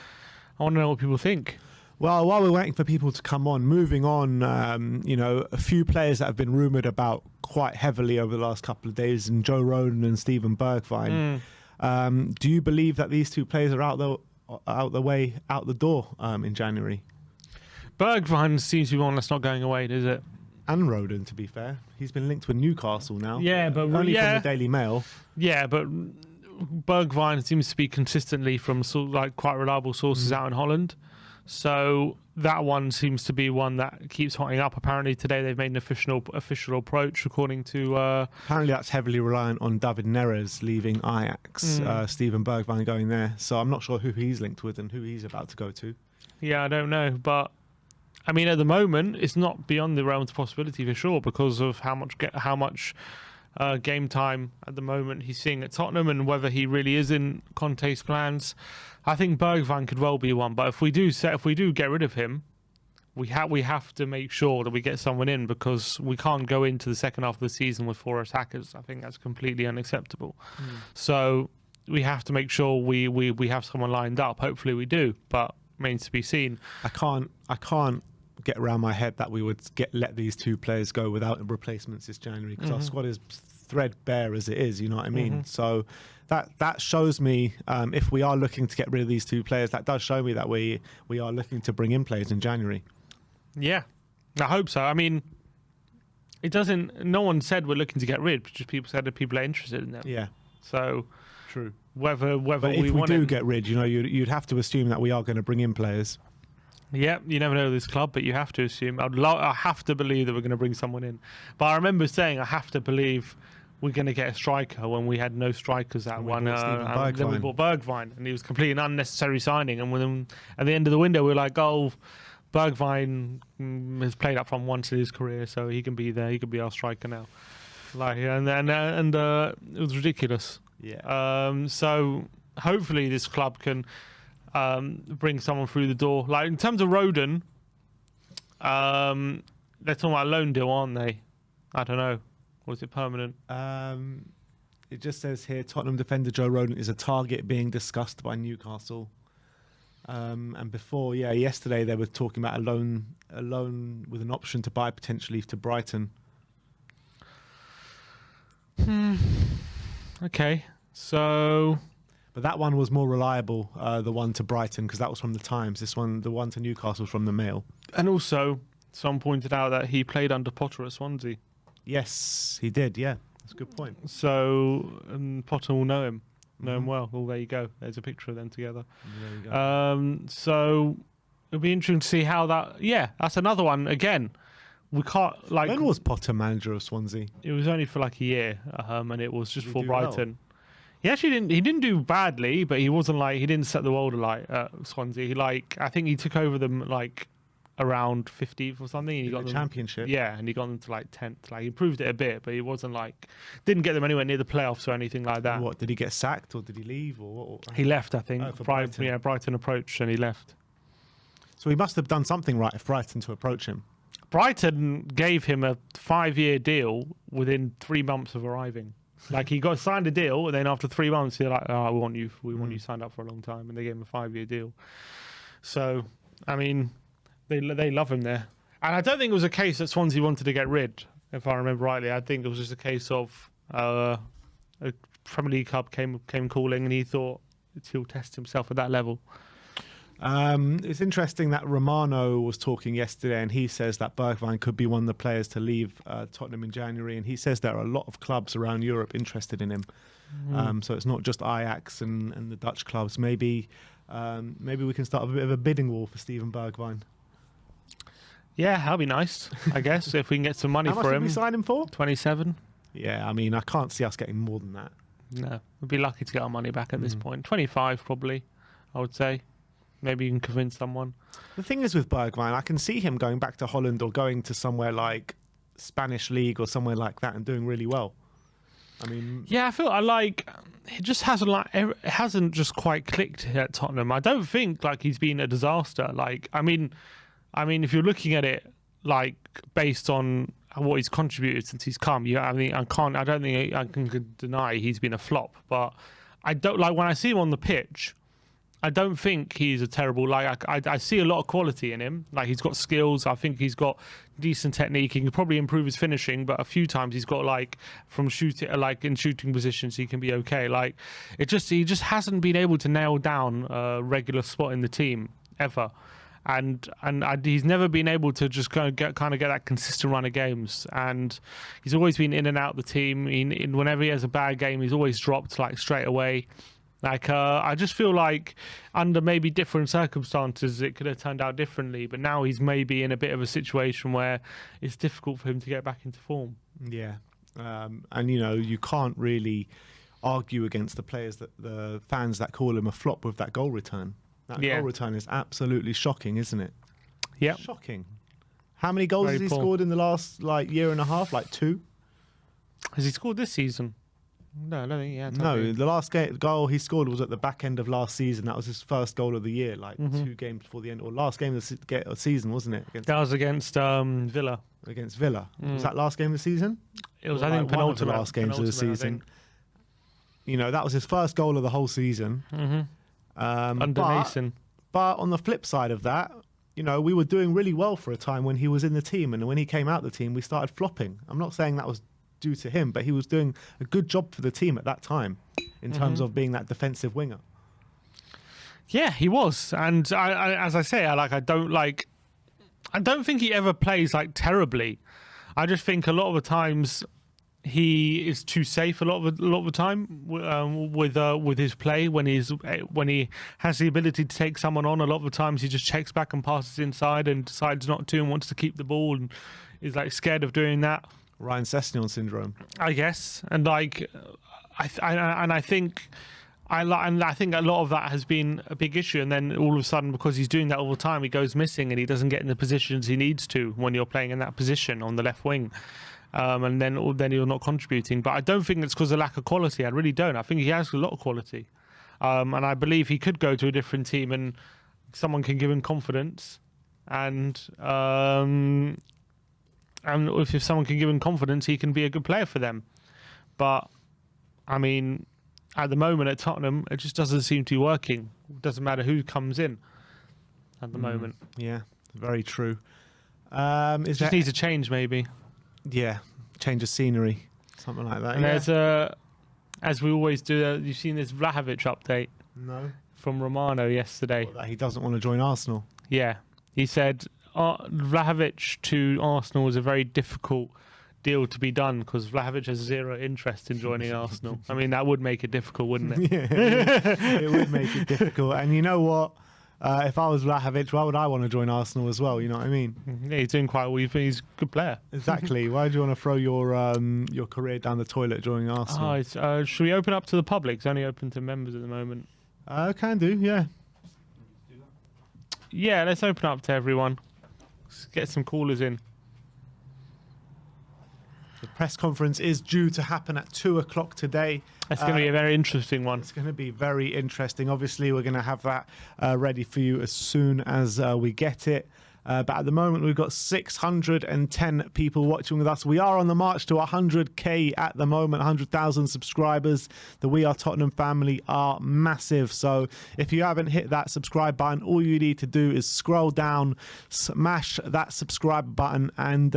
I want to know what people think. Well, while we're waiting for people to come on, moving on, a few players that have been rumoured about quite heavily over the last couple of days, and Joe Roden and Stephen Bergwijn. Do you believe that these two players are out the door in January? Bergwijn seems to be one that's not going away, is it? And Roden, to be fair, he's been linked with Newcastle now. Yeah, but only from the Daily Mail. Yeah, but Bergwijn seems to be consistently from quite reliable sources out in Holland. So that one seems to be one that keeps hotting up. Apparently today they've made an official approach, according to... Apparently that's heavily reliant on David Neres leaving Ajax, Stephen Bergwijn going there. So I'm not sure who he's linked with and who he's about to go to. Yeah, I don't know. But, I mean, at the moment, it's not beyond the realms of possibility for sure because of how much game time at the moment he's seeing at Tottenham and whether he really is in Conte's plans. I think Bergwijn could well be one, but if we do get rid of him, we have to make sure that we get someone in, because we can't go into the second half of the season with 4 attackers. I think that's completely unacceptable. So we have to make sure we have someone lined up. Hopefully we do, but remains to be seen. I can't get around my head that we would let these 2 players go without replacements this January, because our squad is threadbare as it is. You know what I mean? So that shows me, if we are looking to get rid of these 2 players, that does show me that we are looking to bring in players in January. Yeah, I hope so. I mean, it doesn't. No one said we're looking to get rid. Just people said that people are interested in them. Yeah, so true. Whether but if we do get rid, you'd have to assume that we are going to bring in players. Yeah, you never know this club, but you have to assume. I have to believe that we're going to bring someone in. But I remember saying I have to believe we're going to get a striker when we had no strikers at one. And then we bought Bergwijn, and he was completely an unnecessary signing. And when at the end of the window, we were like, oh, Bergwijn has played up front once in his career, so he can be there. He can be our striker now. And it was ridiculous. Yeah. So hopefully this club can bring someone through the door. Like in terms of Roden, they're talking about a loan deal, aren't they? I don't know. Or is it permanent? It just says here, Tottenham defender Joe Rodon is a target being discussed by Newcastle. And before, yesterday they were talking about a loan with an option to buy potentially to Brighton. Okay, so... But that one was more reliable, the one to Brighton, because that was from the Times. The one to Newcastle, was from the Mail. And also, someone pointed out that he played under Potter at Swansea. Yes, he did, yeah. That's a good point. So Potter will know him well. Well, there you go. There's a picture of them together. There you go. So it'll be interesting to see how that... Yeah, that's another one. Again, we can't... When was Potter manager of Swansea? It was only for like a year, and it was just for Brighton. Well? He actually didn't do badly, but he didn't set the world alight at Swansea. I think he took over them around 15th or something. And he got the championship. Yeah, and he got them to 10th. He improved it a bit, but he wasn't didn't get them anywhere near the playoffs or anything like that. What, did he get sacked or did he leave or what? He left, I think. Oh, for Brighton. Yeah, Brighton approached and he left. So he must have done something right if Brighton to approach him. Brighton gave him a 5-year deal within 3 months of arriving. He got signed a deal, and then after 3 months, they're like, "Oh, we want you signed up for a long time," and they gave him a 5-year deal. So, I mean, they love him there, and I don't think it was a case that Swansea wanted to get rid. If I remember rightly, I think it was just a case of a Premier League club came calling, and he thought he'll test himself at that level. It's interesting that Romano was talking yesterday, and he says that Bergwijn could be one of the players to leave Tottenham in January, and he says there are a lot of clubs around Europe interested in him. So it's not just Ajax and the Dutch clubs. Maybe we can start a bit of a bidding war for Steven Bergwijn. Yeah, that'll be nice, I guess, if we can get some money for him. How much did we sign him for? 27. Yeah, I mean, I can't see us getting more than that. No, we'd be lucky to get our money back at this point. 25 probably, I would say. Maybe you can convince someone. The thing is with Bergwijn, I can see him going back to Holland or going to somewhere like Spanish League or somewhere like that and doing really well. I mean, yeah, I feel it just hasn't just quite clicked at Tottenham. I don't think he's been a disaster. I mean, if you're looking at it based on what he's contributed since he's come, I don't think I can deny he's been a flop. But I don't when I see him on the pitch, I don't think he's a terrible... I see a lot of quality in him. He's got skills. I think he's got decent technique. He can probably improve his finishing, but a few times he's got, from shooting... in shooting positions, he can be okay. He just hasn't been able to nail down a regular spot in the team, ever. And he's never been able to just get that consistent run of games. And he's always been in and out of the team. Whenever he has a bad game, he's always dropped, straight away. I just feel under maybe different circumstances, it could have turned out differently. But now he's maybe in a bit of a situation where it's difficult for him to get back into form. Yeah. And, you can't really argue against the fans that call him a flop with that goal return. That goal return is absolutely shocking, isn't it? Yeah. Shocking. How many goals has he scored in the last, year and a half? 2? Has he scored this season? No, I don't think he had. No, the last goal he scored was at the back end of last season. That was his first goal of the year, like 2 games before the end, or last game of the season, wasn't it? That was against Villa. Against Villa. Was that last game of the season? It was, Or I think, one of the penultimate. last games of the season. You know, that was his first goal of the whole season. Under Mason. But on the flip side of that, you know, we were doing really well for a time when he was in the team, and when he came out the team, we started flopping. I'm not saying that was due to him, but he was doing a good job for the team at that time in terms of being that defensive winger. Yeah, he was, and I as I say, I don't think he ever plays like terribly. I just think a lot of the times he is too safe a lot of the time with his play when he has the ability to take someone on. A lot of the times he just checks back and passes inside and decides not to and wants to keep the ball and is like scared of doing that. Ryan Sessegnon syndrome, I guess, and like I think a lot of that has been a big issue, and then all of a sudden, because he's doing that all the time, he goes missing and he doesn't get in the positions he needs to when you're playing in that position on the left wing. And then you're not contributing. But I don't think it's because of lack of quality. I really don't. I think he has a lot of quality. And I believe he could go to a different team and someone can give him confidence. And if someone can give him confidence, he can be a good player for them. But, I mean, at the moment at Tottenham, it just doesn't seem to be working. It doesn't matter who comes in at the moment. Yeah, very true. It just needs a change, maybe. Yeah, change of scenery, something like that. And there's as we always do, you've seen this Vlahovic update from Romano yesterday. That he doesn't want to join Arsenal. Yeah, he said Vlahovic to Arsenal is a very difficult deal to be done because Vlahovic has zero interest in joining Arsenal. I mean, that would make it difficult, wouldn't it? Yeah, it would make it difficult. And you know what? If I was Vlahovic, why would I want to join Arsenal as well? You know what I mean? Yeah, he's doing quite well. He's a good player. Exactly. Why do you want to throw your career down the toilet joining Arsenal? Should we open up to the public? It's only open to members at the moment. Can do, yeah. Yeah, let's open up to everyone. Let's get some callers in. The press conference is due to happen at 2:00 today. That's going to be a very interesting one. It's going to be very interesting. Obviously, we're going to have that ready for you as soon as we get it. But at the moment, we've got 610 people watching with us. We are on the march to 100K at the moment, 100,000 subscribers. The We Are Tottenham family are massive. So if you haven't hit that subscribe button, all you need to do is scroll down, smash that subscribe button, and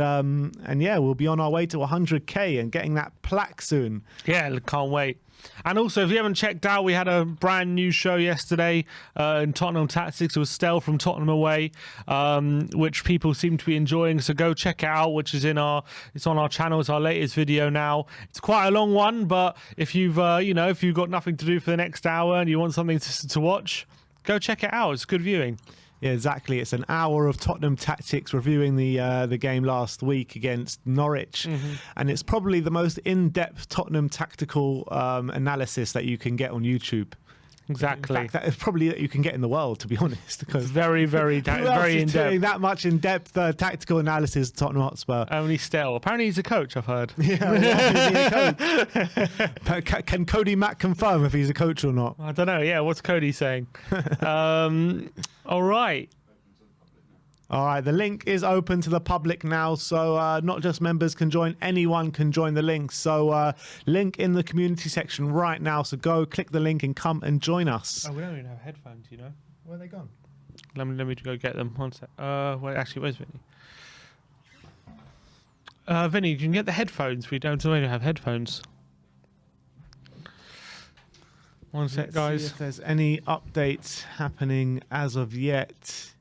yeah, we'll be on our way to 100K and getting that plaque soon. Yeah, can't wait. And also, if you haven't checked out, we had a brand new show yesterday in Tottenham Tactics. It was Stell from Tottenham Away, which people seem to be enjoying. So go check it out, which is it's on our channel. It's our latest video now. It's quite a long one, but if you've if you've got nothing to do for the next hour and you want something to watch, go check it out. It's good viewing. Yeah, exactly. It's an hour of Tottenham Tactics reviewing the game last week against Norwich. And it's probably the most in-depth Tottenham tactical analysis that you can get on YouTube. Exactly. In fact, that is probably that you can get in the world, to be honest. Because very, very, very in depth. Doing that much in depth tactical analysis of Tottenham Hotspur. Only Stell. Apparently, he's a coach. I've heard. Yeah, a coach. Can Cody Mack confirm if he's a coach or not? I don't know. Yeah, what's Cody saying? All right. All right, the link is open to the public now, so not just members can join, anyone can join the link. So link in the community section right now, so go click the link and come and join us. Oh, we don't even have headphones, you know. Where are they gone? Let me go get them. One sec. Wait, actually, where's Vinny? Vinny, you can get the headphones. We don't have headphones. One sec, guys. See if there's any updates happening as of yet.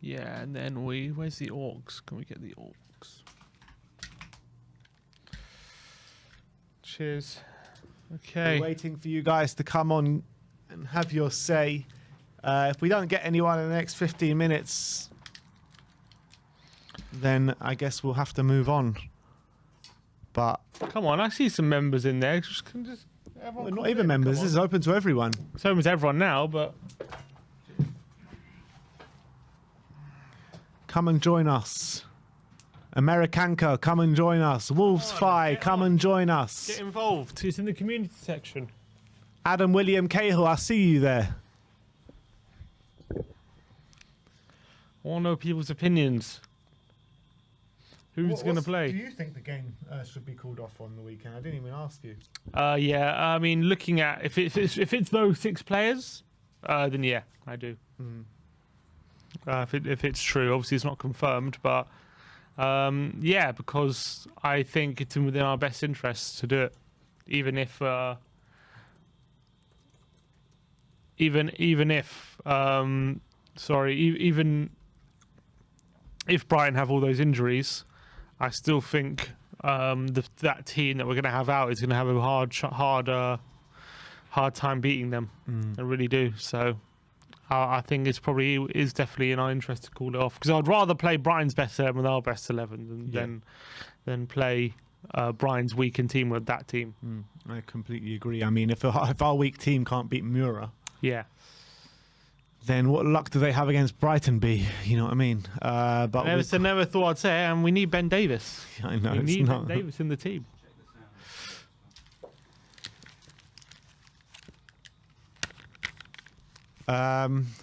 Yeah, and then where's the orcs? Can we get the orcs? Cheers. Okay. We're waiting for you guys to come on and have your say. If we don't get anyone in the next 15 minutes, then I guess we'll have to move on. But come on, I see some members in there. well, not even members. This is open to everyone. It's open to everyone now, but come and join us. Americanka, come and join us. Wolves Fi, come and join us. Get involved. It's in the community section. Adam William Cahill, I see you there. I want to know people's opinions. Who's going to play? Do you think the game should be called off on the weekend? I didn't even ask you. Yeah, I mean, looking at if it's those 6 players, then yeah, I do. If it's true, obviously it's not confirmed, but yeah, because I think it's within our best interests to do it, even if even if Brighton have all those injuries, I still think that team that we're going to have out is going to have a hard time beating them. I really do. So I think it's definitely in our interest to call it off, because I'd rather play Brighton's best 11 with our best 11 than play Brighton's weakened team with that team. I completely agree. I mean, if our weak team can't beat Mura, then what luck do they have against Brighton be? You know what I mean? But never thought I'd say it, and we need Ben Davis. I know, we need Ben Davis in the team.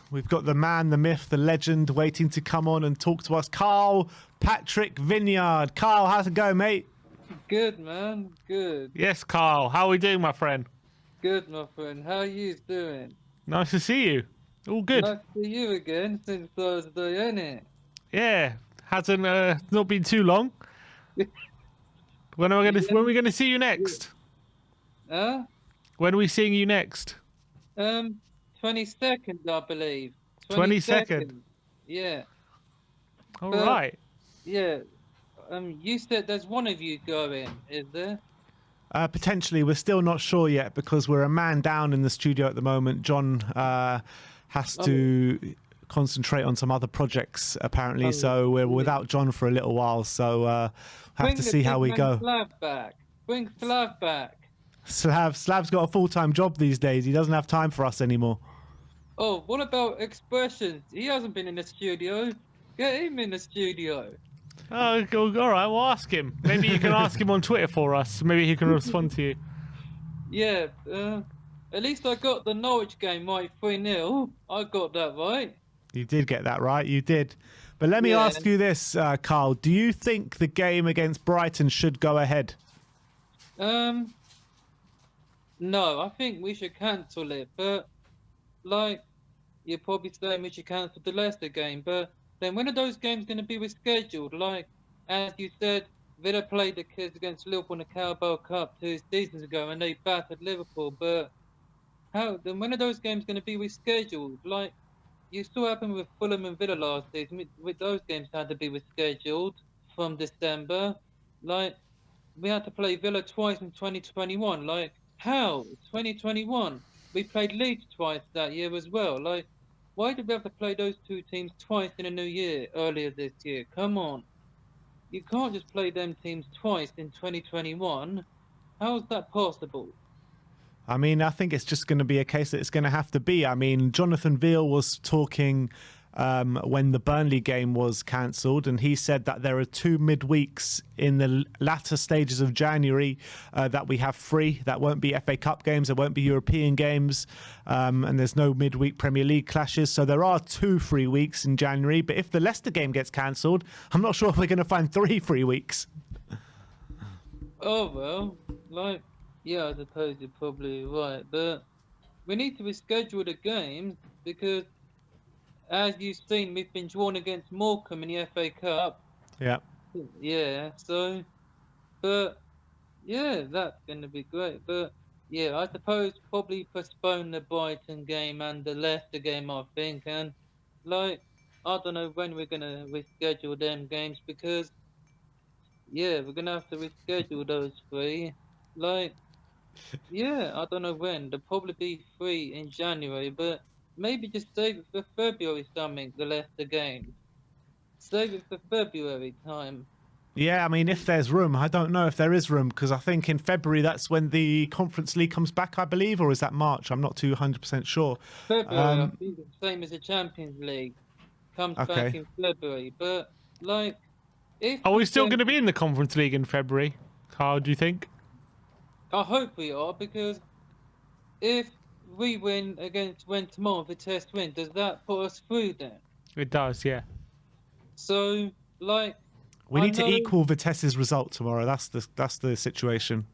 We've got the man, the myth, the legend waiting to come on and talk to us. Carl Patrick Vineyard. Carl, how's it going, mate? Good, man. Good. Yes, Carl. How are we doing, my friend? Good, my friend. How are you doing? Nice to see you. All good. Nice to see you again since Thursday, ain't it? Yeah. Hasn't not been too long. When are we gonna see you next? Huh? When are we seeing you next? 22nd, I believe. 22nd. Yeah. All right. Yeah. You said there's one of you going, is there? Potentially, we're still not sure yet because we're a man down in the studio at the moment. John has to concentrate on some other projects, apparently, so we're without John for a little while. So have to see how we go. Bring Flav back. Slav's got a full-time job these days. He doesn't have time for us anymore. Oh, what about Expressions? He hasn't been in the studio. Get him in the studio. Oh, all right. We'll ask him. Maybe you can ask him on Twitter for us. Maybe he can respond to you. Yeah. At least I got the Norwich game right, 3-0. I got that right. You did get that right. You did. But let me ask you this, Carl. Do you think the game against Brighton should go ahead? No, I think we should cancel it. But, like, you're probably saying we should cancel the Leicester game. But then when are those games going to be rescheduled? Like, as you said, Villa played the kids against Liverpool in the Carabao Cup 2 seasons ago and they battered Liverpool. But then when are those games going to be rescheduled? Like, you saw what happened with Fulham and Villa last season. With those games had to be rescheduled from December. Like, we had to play Villa twice in 2021. Like, how? 2021. We played Leeds twice that year as well. Like, why did we have to play those two teams twice in a new year earlier this year? Come on. You can't just play them teams twice in 2021. How is that possible? I mean, I think it's just going to be a case that it's going to have to be. I mean, Jonathan Veal was talking when the Burnley game was cancelled, and he said that there are 2 midweeks in the latter stages of January that we have free. That won't be FA Cup games, there won't be European games, and there's no midweek Premier League clashes. So there are 2 free weeks in January. But if the Leicester game gets cancelled, I'm not sure if we're going to find 3 free weeks. Oh, well, like, yeah, I suppose you're probably right. But we need to reschedule the games because, as you've seen, we've been drawn against Morecambe in the FA Cup. Yeah. Yeah, so, but, yeah, that's going to be great. But, yeah, I suppose probably postpone the Brighton game and the Leicester game, I think. And, like, I don't know when we're going to reschedule them games because, yeah, we're going to have to reschedule those 3. Like, yeah, I don't know when. They'll probably be 3 in January, but maybe just save it for February something, the Leicester game. Save it for February time. Yeah, I mean, if there's room. I don't know if there is room because I think in February that's when the Conference League comes back, I believe, or is that March? I'm not too 100% sure. February, I think it's the same as the Champions League. Comes back in February. But, like, Are we still going to be in the Conference League in February? Carl, do you think? I hope we are, because if we win against Rennes tomorrow, the test win, does that put us through then? It does, yeah. So, like, We I need to know- equal Vitesse's result tomorrow. That's the situation.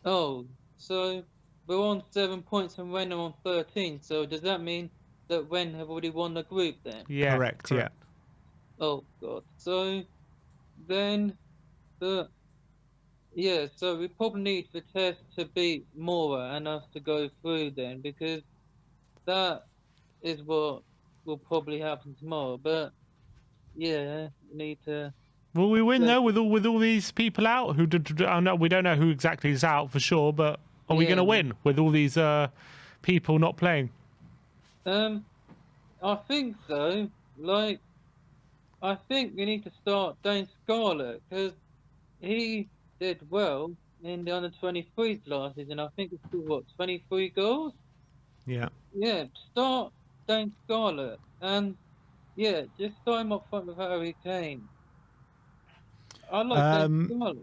Oh, so we're on 7 points and Rennes are on 13. So does that mean that Rennes have already won the group then? Yeah. Correct. Yeah. Oh God. So then so we probably need the test to beat Mora and us to go through then, because that is what will probably happen tomorrow. But yeah, we need to. Will we win Yeah. though with all these people out? I know we don't know who exactly is out for sure, but are we Yeah. going to win with all these people not playing? I think so. Like, I think we need to start Dane Scarlett, because he did well in the under-23s last season. I think he scored, what, 23 goals? Yeah. Yeah, start Dane Scarlett. And, yeah, just start him up front with Harry Kane. I like Dane Scarlett.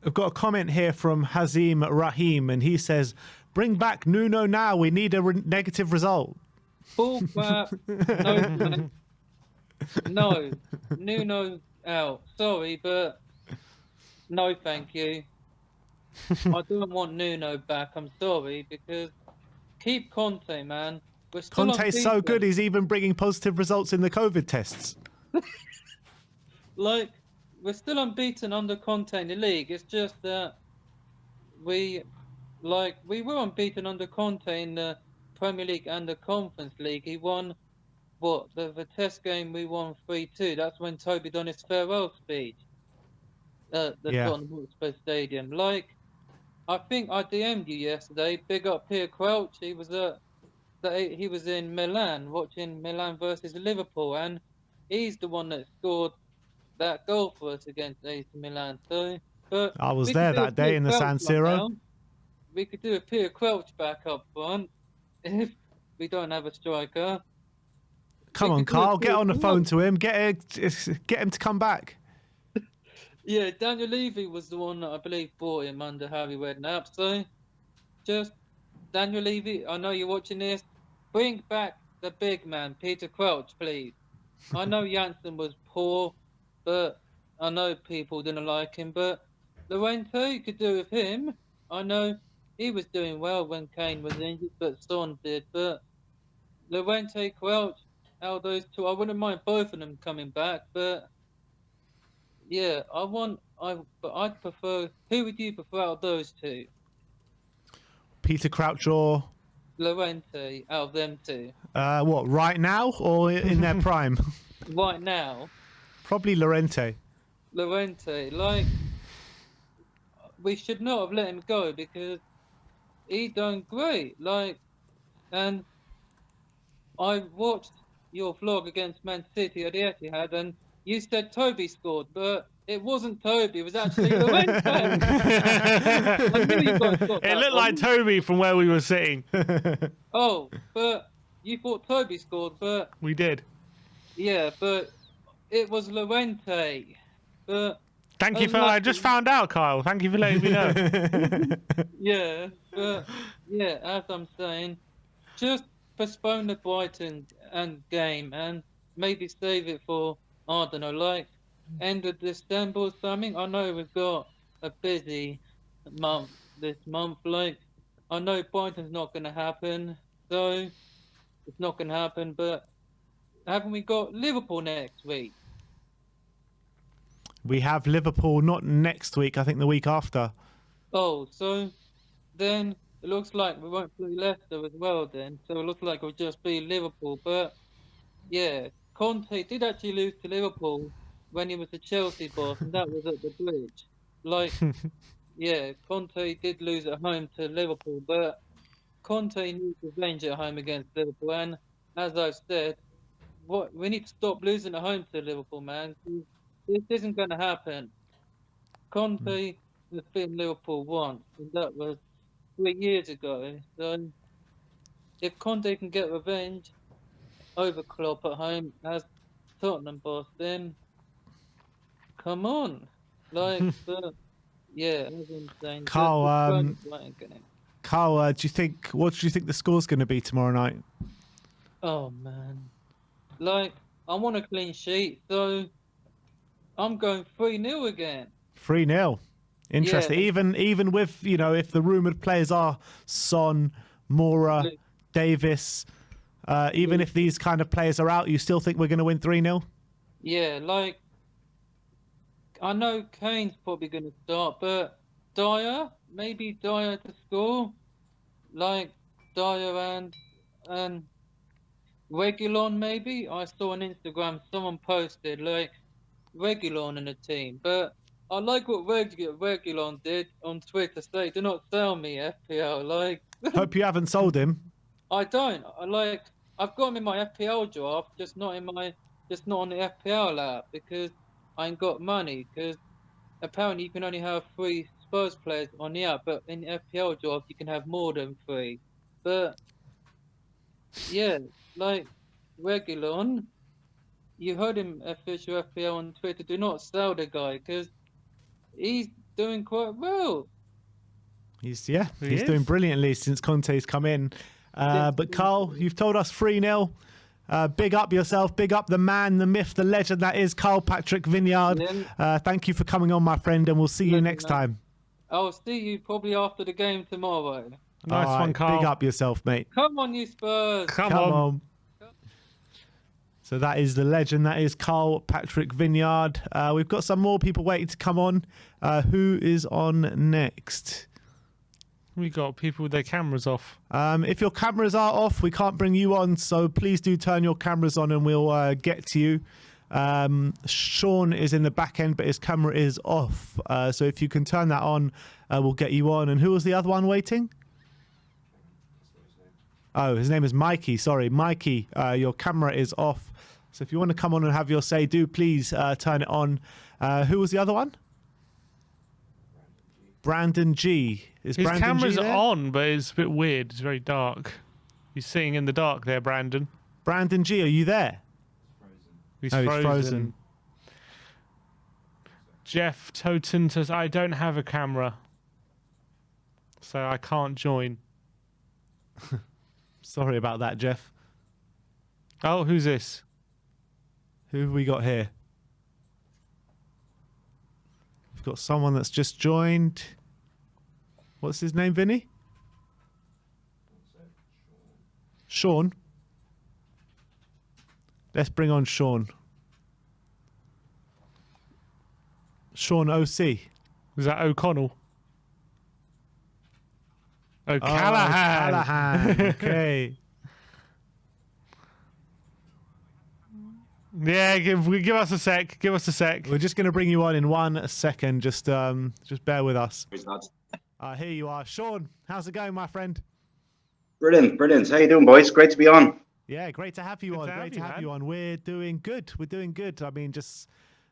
I've got a comment here from Hazim Rahim, and he says, "Bring back Nuno now. We need a negative result." Full crap. No, no. Nuno out. Sorry, but no thank you. I don't want Nuno back. I'm sorry, because keep Conte, man. We're still Conte's so unbeaten. good, he's even bringing positive results in the COVID tests. Like, we're still unbeaten under Conte in the league. It's just that we were unbeaten under Conte in the Premier League and the Conference League. He won, what, the test game we won 3-2. That's when Toby done his farewell speech at the Yeah. Tottenham Hotspur Stadium. Like, I think I DM'd you yesterday. Big up Pierre Crouch. He was in Milan watching Milan versus Liverpool, and he's the one that scored that goal for us against AC Milan. So, but I was we there could do a that day Pierre in the Crouch San one Siro. now. We could do a Pierre Crouch back up front if we don't have a striker. Come We on, could do a Carl, get Pierre on the Crouch. phone to him. Get him to come back. Yeah, Daniel Levy was the one that I believe bought him under Harry Redknapp. So, just Daniel Levy, I know you're watching this. Bring back the big man, Peter Crouch, please. I know Janssen was poor, but I know people didn't like him. But Llorente could do with him. I know he was doing well when Kane was injured, but Son did. But Llorente, Crouch, out of those two, I wouldn't mind both of them coming back. But yeah, but I'd prefer. Who would you prefer out of those two? Peter Crouch or Llorente, out of them two. what? Right now or in their prime? Right now, Probably Llorente. Llorente, like, we should not have let him go because he done great. Like, and I watched your vlog against Man City at the Etihad, and you said Toby scored, but it wasn't Toby. It was actually Llorente. I knew you guys got It that looked one. like Toby from where we were sitting. Oh, but you thought Toby scored, but We did. yeah, but it was Llorente. But Thank you for. I just found out, Kyle. Thank you for letting me know. yeah, but yeah, as I'm saying, just postpone the Brighton game and maybe save it for, I don't know, like end of December or something. I know we've got a busy month this month. Like, I know Brighton's not going to happen, so it's not going to happen. But haven't we got Liverpool next week? We have Liverpool not next week. I think the week after. Oh, so then it looks like we won't play Leicester as well then. So it looks like it'll just be Liverpool. But yeah, Conte did actually lose to Liverpool when he was the Chelsea boss, and that was at the Bridge. Like, yeah, Conte did lose at home to Liverpool, but Conte needs revenge at home against Liverpool. And as I've said, we need to stop losing at home to Liverpool, man. This isn't going to happen. Conte has beaten Liverpool once, and that was 3 years ago. So if Conte can get revenge over Klopp at home as Tottenham boss, then come on. Like, but, yeah, it was insane. Carl, Carl, what do you think the score's going to be tomorrow night? Oh, man. Like, I want a clean sheet, so I'm going 3-0 again. 3-0. Interesting. Yeah. Even with, if the rumoured players are Son, Mora, Davis, even if these kind of players are out, you still think we're going to win 3-0? Yeah, like, I know Kane's probably going to start, but maybe Dyer to score. Like, Dyer and Reguilon, maybe. I saw on Instagram someone posted, like, Reguilon in the team. But I like what Reguilon did on Twitter, say, do not sell me, FPL. Like, Hope you haven't sold him. I don't. I've got him in my FPL draft, just not on the FPL app because I ain't got money. Because apparently you can only have 3 Spurs players on the app, but in the FPL draft you can have more than 3. But yeah, like Reguilon, you heard him official FPL on Twitter. Do not sell the guy because he's doing quite well. He's doing brilliantly since Conte's come in. But Carl, you've told us 3-0. Big up yourself. Big up the man, the myth, the legend that is Carl Patrick Vineyard. Thank you for coming on, my friend, and we'll see you next time. I'll see you probably after the game tomorrow. Nice one, Carl. Big up yourself, mate. Come on, you Spurs. Come on. So that is the legend. That is Carl Patrick Vineyard. We've got some more people waiting to come on. Who is on next? We got people with their cameras off. If your cameras are off, we can't bring you on. So please do turn your cameras on and we'll get to you. Sean is in the back end, but his camera is off. So if you can turn that on, we'll get you on. And who was the other one waiting? Oh, his name is Mikey. Sorry, Mikey, your camera is off. So if you want to come on and have your say, do please turn it on. Who was the other one? Brandon G. His camera's on, but it's a bit weird. It's very dark. He's sitting in the dark there, Brandon. Brandon G, are you there? He's frozen. Jeff Toten says, I don't have a camera, so I can't join. Sorry about that, Jeff. Oh, who's this? Who have we got here? We've got someone that's just joined. What's his name, Vinny? Sean. Let's bring on Sean. Sean OC. Is that O'Connell? Oh, Callahan. Callahan. Okay. Yeah, give us a sec. Give us a sec. We're just going to bring you on in 1 second. Just bear with us. Here you are. Sean, how's it going, my friend? Brilliant, brilliant. How you doing, boys? Great to be on. Yeah, great to have you on. Great to have you on. We're doing good. We're doing good. I mean, just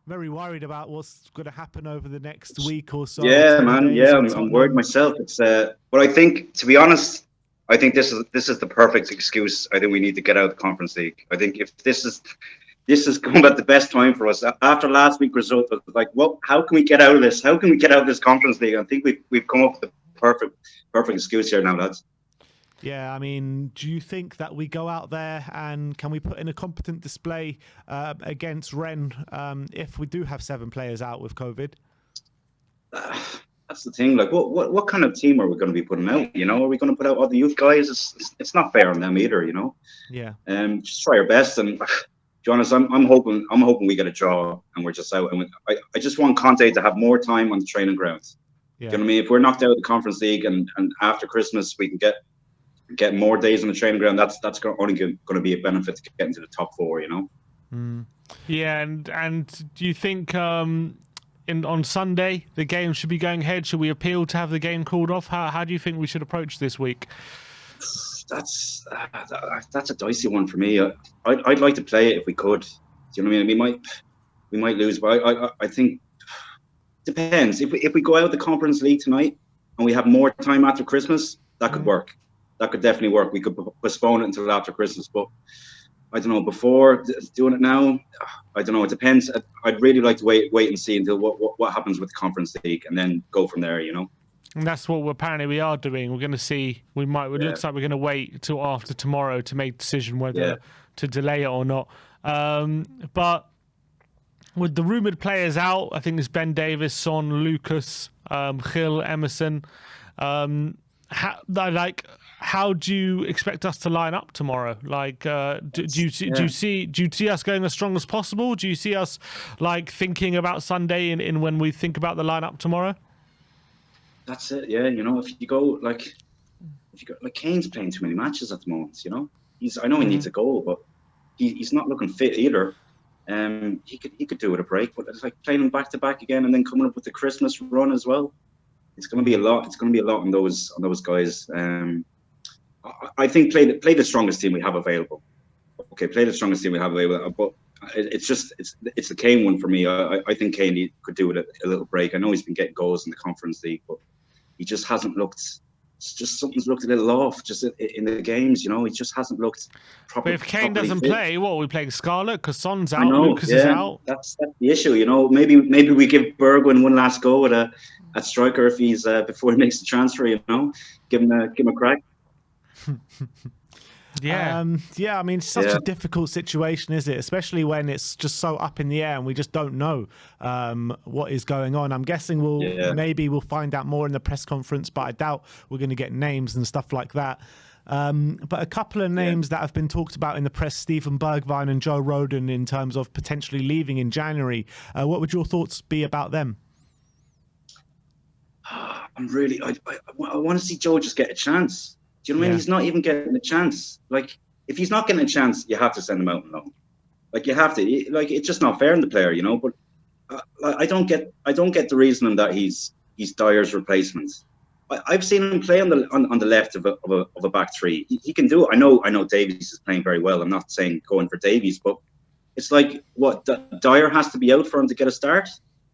very worried about what's going to happen over the next week or so. Yeah, man. Yeah, I'm worried myself. It's but I think, to be honest, I think this is the perfect excuse. I think we need to get out of the Conference League. I think if this is coming at the best time for us after last week's result. It was like, well, how can we get out of this? How can we get out of this Conference League? I think we've come up with the perfect excuse here now, lads. Yeah, I mean, do you think that we go out there and can we put in a competent display against Rennes if we do have 7 players out with COVID? That's the thing. Like, what kind of team are we going to be putting out? You know, are we going to put out all the youth guys? It's not fair on them either. You know. Yeah. Just try our best. And to be honest, I'm hoping we get a draw and we're just out. And I just want Conte to have more time on the training grounds. Yeah. Do you know what I mean? If we're knocked out of the Conference League and after Christmas we can get more days on the training ground, that's only going to be a benefit to get into the top 4. You know. Mm. Yeah, and do you think on Sunday the game should be going ahead? Should we appeal to have the game called off? How do you think we should approach this week? That's a dicey one for me. I'd like to play it if we could. Do you know what I mean? We might lose, but I think depends. If we go out of the Conference League tonight and we have more time after Christmas, that could work. That could definitely work. We could postpone it until after Christmas, but I don't know, before doing it now. I don't know. It depends. I'd really like to wait and see until what happens with the Conference League, and then go from there. And that's what apparently we are doing. We're going to see. It looks like we're going to wait till after tomorrow to make a decision whether to delay it or not. But with the rumoured players out, I think it's Ben Davis, Son, Lucas, Gil, Emerson. How do you expect us to line up tomorrow? Like, do you see us going as strong as possible? Do you see us thinking about Sunday in when we think about the lineup tomorrow? That's it. Yeah, if you go Kane's playing too many matches at the moment. I know he needs a goal, but he's not looking fit either. He could do with a break, but it's like playing him back to back again, and then coming up with the Christmas run as well. It's going to be a lot. It's going to be a lot on those guys. I think play the strongest team we have available. Okay, play the strongest team we have available. But it's the Kane one for me. I think Kane could do with a little break. I know he's been getting goals in the Conference League, but he just hasn't looked. It's just something's looked a little off just in the games. He just hasn't looked proper. But if Kane doesn't play, what are we playing Scarlet? Because Son's out, Lucas is out. That's the issue. Maybe we give Bergwijn one last go at striker if he's before he makes the transfer. Give him a crack. Yeah. I mean, it's such a difficult situation, is it? Especially when it's just so up in the air and we just don't know what is going on. I'm guessing we'll find out more in the press conference, but I doubt we're going to get names and stuff like that. But a couple of names that have been talked about in the press, Stephen Bergwijn and Joe Rodon, in terms of potentially leaving in January. What would your thoughts be about them? I want to see Joe just get a chance. Do you know what I mean? He's not even getting a chance. If he's not getting a chance, you have to send him out on loan. You have to. It's just not fair on the player, But I don't get the reasoning that he's Dyer's replacement. I've seen him play on the left of a back three. He can do it. I know Davies is playing very well. I'm not saying going for Davies, but it's Dyer has to be out for him to get a start.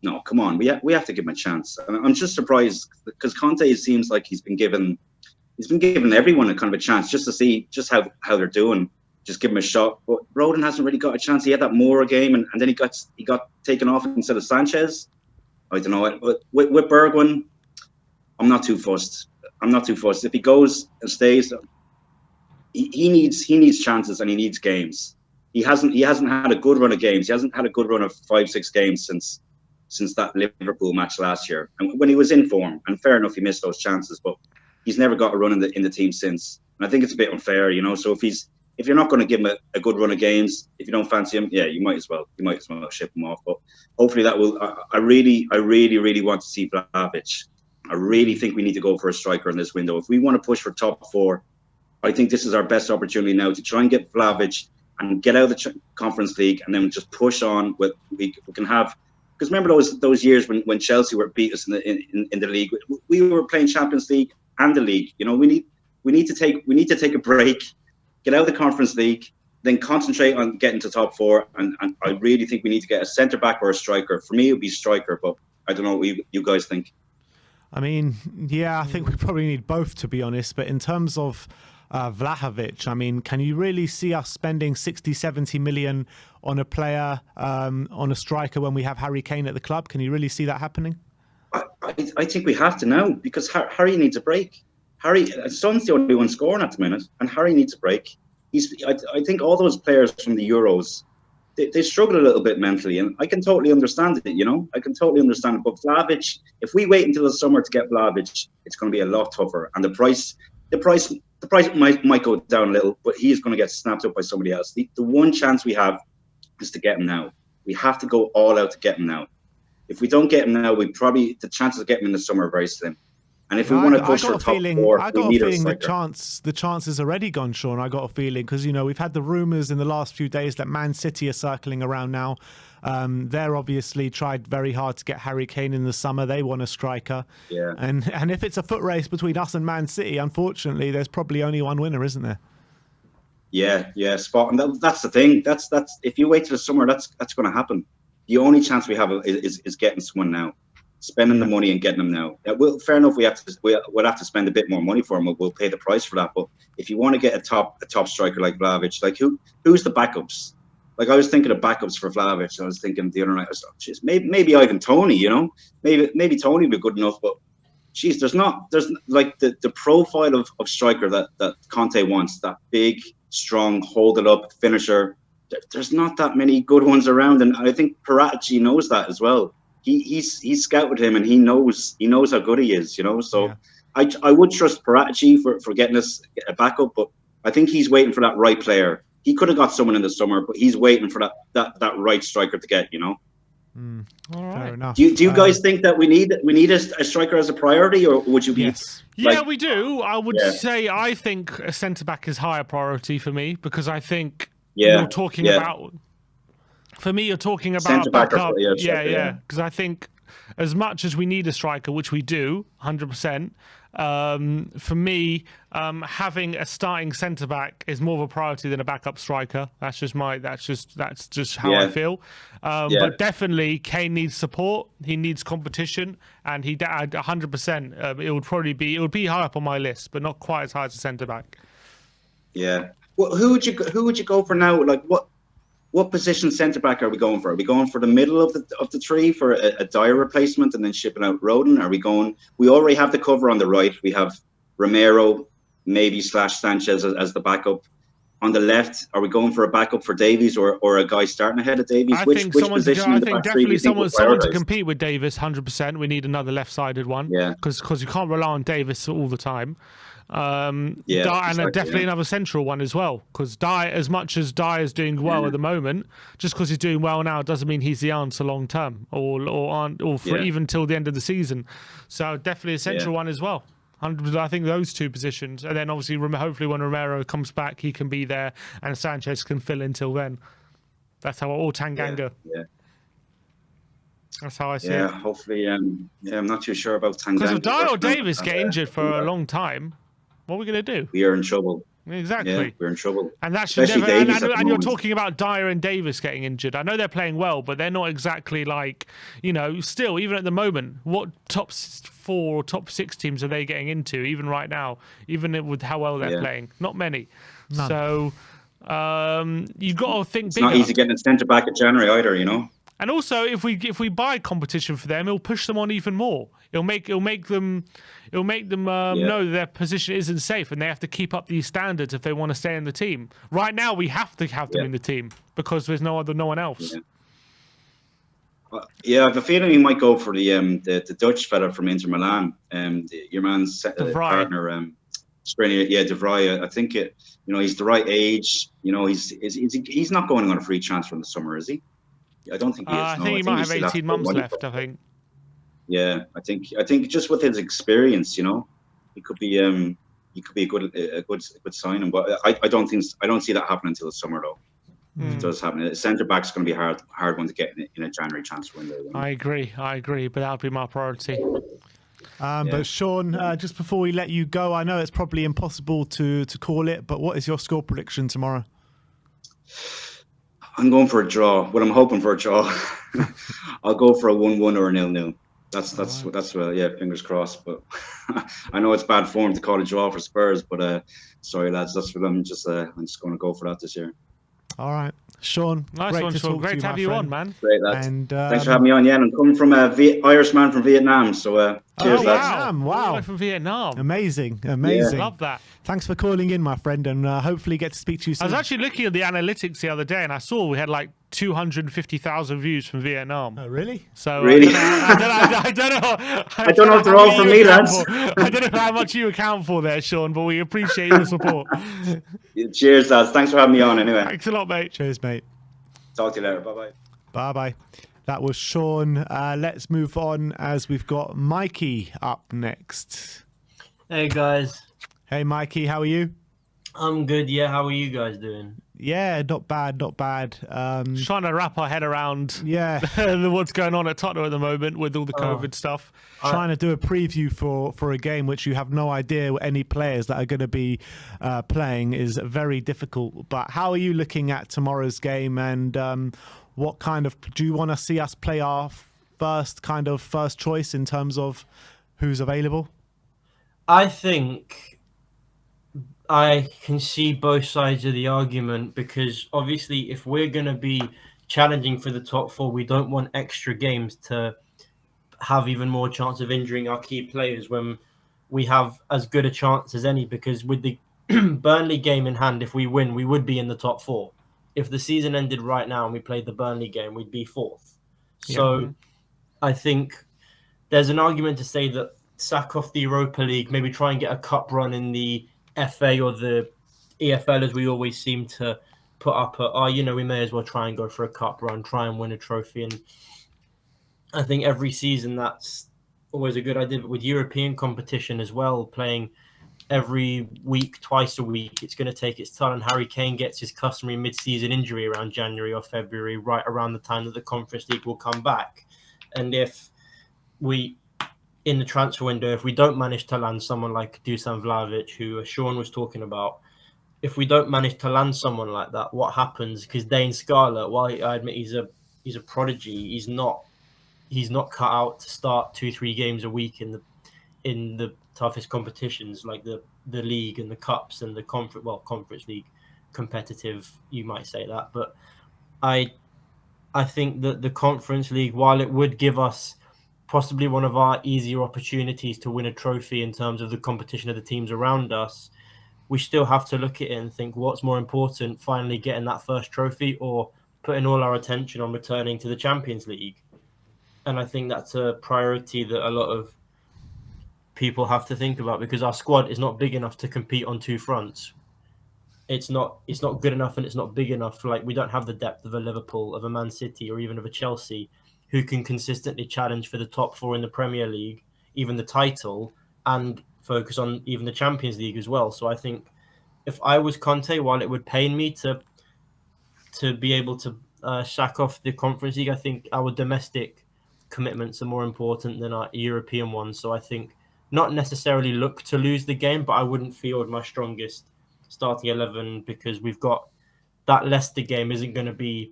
No, come on. We have to give him a chance. And I'm just surprised because Conte seems like he's been given everyone a kind of a chance just to see just how they're doing. Just give him a shot. But Rodon hasn't really got a chance. He had that Moura game, and then he got taken off instead of Sanchez. I don't know. But with Bergwijn, I'm not too fussed. If he goes and stays, he needs chances and he needs games. He hasn't had a good run of games. He hasn't had a good run of 5-6 games since that Liverpool match last year. And when he was in form, and fair enough, he missed those chances, but he's never got a run in the team since. And I think it's a bit unfair, So if you're not going to give him a good run of games, if you don't fancy him, you might as well ship him off. But hopefully that will. I really want to see Vlahovic. I really think we need to go for a striker in this window. If we want to push for top 4, I think this is our best opportunity now to try and get Vlahovic and get out of the Conference League, and then just push on. We can have. Because remember those years when Chelsea were beat us in the league, we were playing Champions League and the league. We need to take a break, get out of the Conference League, then concentrate on getting to top 4. And I really think we need to get a centre back or a striker. For me, it would be striker, but I don't know what you guys think. I mean, I think we probably need both, to be honest. But in terms of Vlahovic, I mean, can you really see us spending 60-70 million on a player, on a striker, when we have Harry Kane at the club? Can you really see that happening? I think we have to now, because Harry needs a break. Son's the only one scoring at the minute, and Harry needs a break. I think all those players from the Euros, they struggle a little bit mentally, and I can totally understand it. I can totally understand it. But Vlahovic, if we wait until the summer to get Vlahovic, it's going to be a lot tougher, and the price might go down a little, but he is going to get snapped up by somebody else. The one chance we have is to get him now. We have to go all out to get him now. If we don't get him now, the chances of getting him in the summer are very slim. And if we want to push for top 4, I got a feeling the chance is already gone, Sean. I got a feeling because we've had the rumours in the last few days that Man City are circling around now. They're obviously tried very hard to get Harry Kane in the summer. They want a striker. Yeah. And if it's a foot race between us and Man City, unfortunately, there's probably only one winner, isn't there? Yeah, spot. And that's the thing. That's if you wait till the summer, that's going to happen. The only chance we have is getting someone now. spending the money and getting him now. Well, fair enough. We'll have to spend a bit more money for him. We'll pay the price for that. But if you want to get a top striker like Vlahovic, like who's the backups? Like I was thinking of backups for Vlahovic. I was thinking the other night, I was like, geez, maybe Ivan Toney. You know, maybe Toney would be good enough. But geez, there's like the profile of striker that Conte wants. That big, strong, hold it up finisher. There's not that many good ones around, and I think Paratici knows that as well. He's scouted him, and he knows how good he is. You know, so yeah. I would trust Paratici for getting us a backup, but I think he's waiting for that right player. He could have got someone in the summer, but he's waiting for that right striker to get. You know. All right. Fair enough. Do you guys think that we need a striker as a priority, or would you be? Yes. Yeah, we do. I would say I think a centre back is higher priority for me because I think you're talking about. For me, you're talking about centre back. Backup. Yeah. Because I think as much as we need a striker, which we do, 100%. For me, having a starting centre back is more of a priority than a backup striker. That's just how I feel. But definitely, Kane needs support. He needs competition, and 100%. It would be high up on my list, but not quite as high as a centre back. Yeah. Well, who would you go for now? Like what position centre back are we going for? Are we going for the middle of the three for a Dyer replacement and then shipping out Rodon? Are we going? We already have the cover on the right. We have Romero, maybe / Sanchez as the backup. On the left, are we going for a backup for Davies or a guy starting ahead of Davies? I Which think position in the back three do you think we'll someone to prioritise? compete with Davis, 100%. We need another left-sided one. Yeah. Because you can't rely on Davis all the time. Definitely another central one as well, because as much as Dyer is doing well at the moment, just because he's doing well now doesn't mean he's the answer long term or even till the end of the season. So definitely a central one as well. I think those two positions, and then obviously hopefully when Romero comes back, he can be there and Sanchez can fill in till then. That's how Tanganga. Yeah. That's how I see it. Yeah, hopefully. I'm not too sure about Tanganga. Because if Dyer or Davis get injured for a long time, what are we going to do? We are in trouble. Exactly. Yeah, we're in trouble. And that should Especially never. Davies And you're talking about Dyer and Davis getting injured. I know they're playing well, but they're not exactly like, still, even at the moment, what top 4 or top 6 teams are they getting into, even right now, even with how well they're playing? Not many. None. So you've got to think bigger. It's not easy getting a centre back at January either, And also, if we buy competition for them, it'll push them on even more. It'll make them know that their position isn't safe, and they have to keep up these standards if they want to stay in the team. Right now, we have to have them in the team because there's no one else. I have a feeling he might go for the Dutch fella from Inter Milan, your man's partner, De Vrij. I think he's the right age. He's not going on a free transfer in the summer, is he? I don't think he is. I think he might have 18 months left. I think. Yeah, I think just with his experience, he could be a good signing. But I don't see that happening until the summer though. If it does happen, centre back's going to be a hard one to get in a January transfer window. I agree, but that would be my priority. But Sean, just before we let you go, I know it's probably impossible to call it, but what is your score prediction tomorrow? I'm going for a draw. Well, I'm hoping for a draw. I'll go for a 1-1 or a 0-0. That's fingers crossed. But I know it's bad form to call a draw for Spurs, but sorry lads, that's for them. I'm just going to go for that this year. All right, Sean. Nice one, Sean. Great to have you on, man. Great lads. And thanks for having me on. Yeah, and I'm coming from Irish man from Vietnam. So cheers, lads. Wow, from Vietnam. Amazing. Love that. Thanks for calling in, my friend, and hopefully get to speak to you soon. I was actually looking at the analytics the other day, and I saw we had like 250,000 views from Vietnam. Oh, really? So really? I don't know. I don't know if they're all from me, lads. I don't know how much you account for there, Sean, but we appreciate your support. Cheers, lads. Thanks for having me on. Anyway. Thanks a lot, mate. Cheers, mate. Talk to you later. Bye-bye. Bye-bye. That was Sean. Let's move on as we've got Mikey up next. Hey, guys. Hey, Mikey. How are you? I'm good. Yeah, how are you guys doing? Yeah, not bad. Just trying to wrap our head around what's going on at Tottenham at the moment with all the COVID stuff. Trying to do a preview for a game which you have no idea any players that are going to be playing is very difficult. But how are you looking at tomorrow's game, and what kind of do you want to see us play our first choice in terms of who's available? I think I can see both sides of the argument, because obviously if we're going to be challenging for the top four, we don't want extra games to have even more chance of injuring our key players when we have as good a chance as any, because with the Burnley game in hand, if we win, we would be in the top four. If the season ended right now and we played the Burnley game, we'd be fourth. So I think there's an argument to say that sack off the Europa League, maybe try and get a cup run in the FA or the EFL, as we always seem to put up we may as well try and go for a cup run, try and win a trophy. And I think every season that's always a good idea. But with European competition as well, playing every week, twice a week, it's going to take its toll. And Harry Kane gets his customary mid-season injury around January or February, right around the time that the Conference League will come back. And if we, in the transfer window, if we don't manage to land someone like Dusan Vlahovic, who Sean was talking about, if we don't manage to land someone like that, what happens? Because Dane Scarlett, while I admit he's a prodigy, he's not cut out to start 2-3 games a week in the toughest competitions like the league and the cups and the conference league competitive, you might say that. But I think that the Conference League, while it would give us possibly one of our easier opportunities to win a trophy in terms of the competition of the teams around us, we still have to look at it and think, what's more important, finally getting that first trophy or putting all our attention on returning to the Champions League? And I think that's a priority that a lot of people have to think about, because our squad is not big enough to compete on two fronts. It's not good enough, and it's not big enough. Like, we don't have the depth of a Liverpool, of a Man City, or even of a Chelsea, who can consistently challenge for the top four in the Premier League, even the title, and focus on even the Champions League as well. So I think if I was Conte, while it would pain me to be able to sack off the Conference League, I think our domestic commitments are more important than our European ones. So I think not necessarily look to lose the game, but I wouldn't field my strongest starting 11, because we've got that Leicester game isn't going to be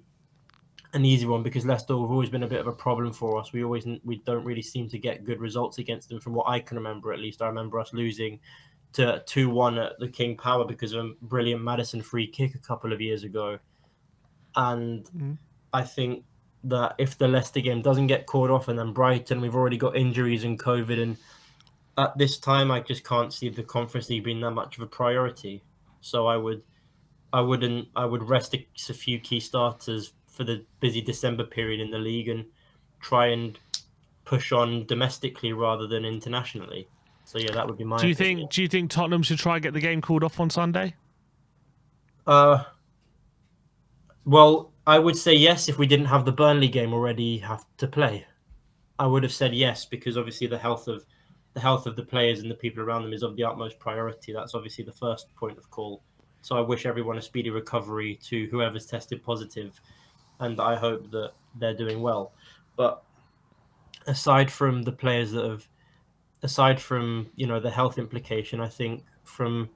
an easy one, because Leicester have always been a bit of a problem for us. We don't really seem to get good results against them, from what I can remember. At least I remember us losing to 2-1 at the King Power because of a brilliant Maddison free kick a couple of years ago. And I think that if the Leicester game doesn't get called off, and then Brighton, we've already got injuries and COVID, and at this time I just can't see the Conference League being that much of a priority. So I would rest a few key starters for the busy December period in the league and try and push on domestically rather than internationally. So yeah, that would be my opinion. Do you think Tottenham should try and get the game called off on Sunday? Well, I would say yes if we didn't have the Burnley game already have to play. I would have said yes, because obviously the health of the players and the people around them is of the utmost priority. That's obviously the first point of call. So I wish everyone a speedy recovery, to whoever's tested positive, and I hope that they're doing well. But aside from the players aside from the health implication, I think from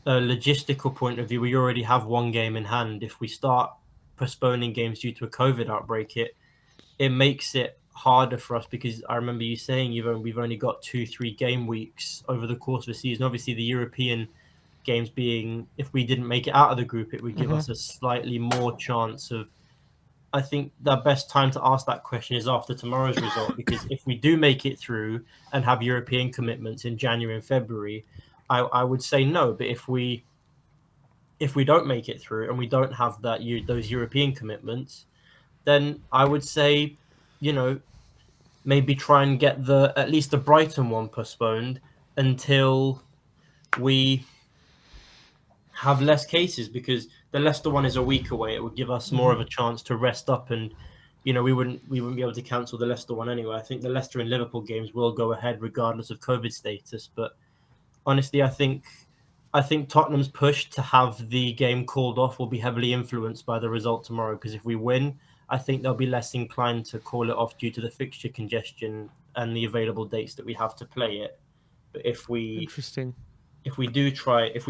a logistical point of view, we already have one game in hand. If we start postponing games due to a COVID outbreak, it makes it harder for us, because I remember you saying we've only got 2-3 game weeks over the course of a season. Obviously, the European games being, if we didn't make it out of the group, it would give us a slightly more chance of. I think the best time to ask that question is after tomorrow's result, because if we do make it through and have European commitments in January and February, I would say no. But if we don't make it through and we don't have those European commitments, then I would say, maybe try and get at least the Brighton one postponed until we have less cases, because the Leicester one is a week away. It would give us more of a chance to rest up, and we wouldn't be able to cancel the Leicester one anyway. I think the Leicester and Liverpool games will go ahead regardless of COVID status. But honestly, I think Tottenham's push to have the game called off will be heavily influenced by the result tomorrow, because if we win, I think they'll be less inclined to call it off due to the fixture congestion and the available dates that we have to play it. But if we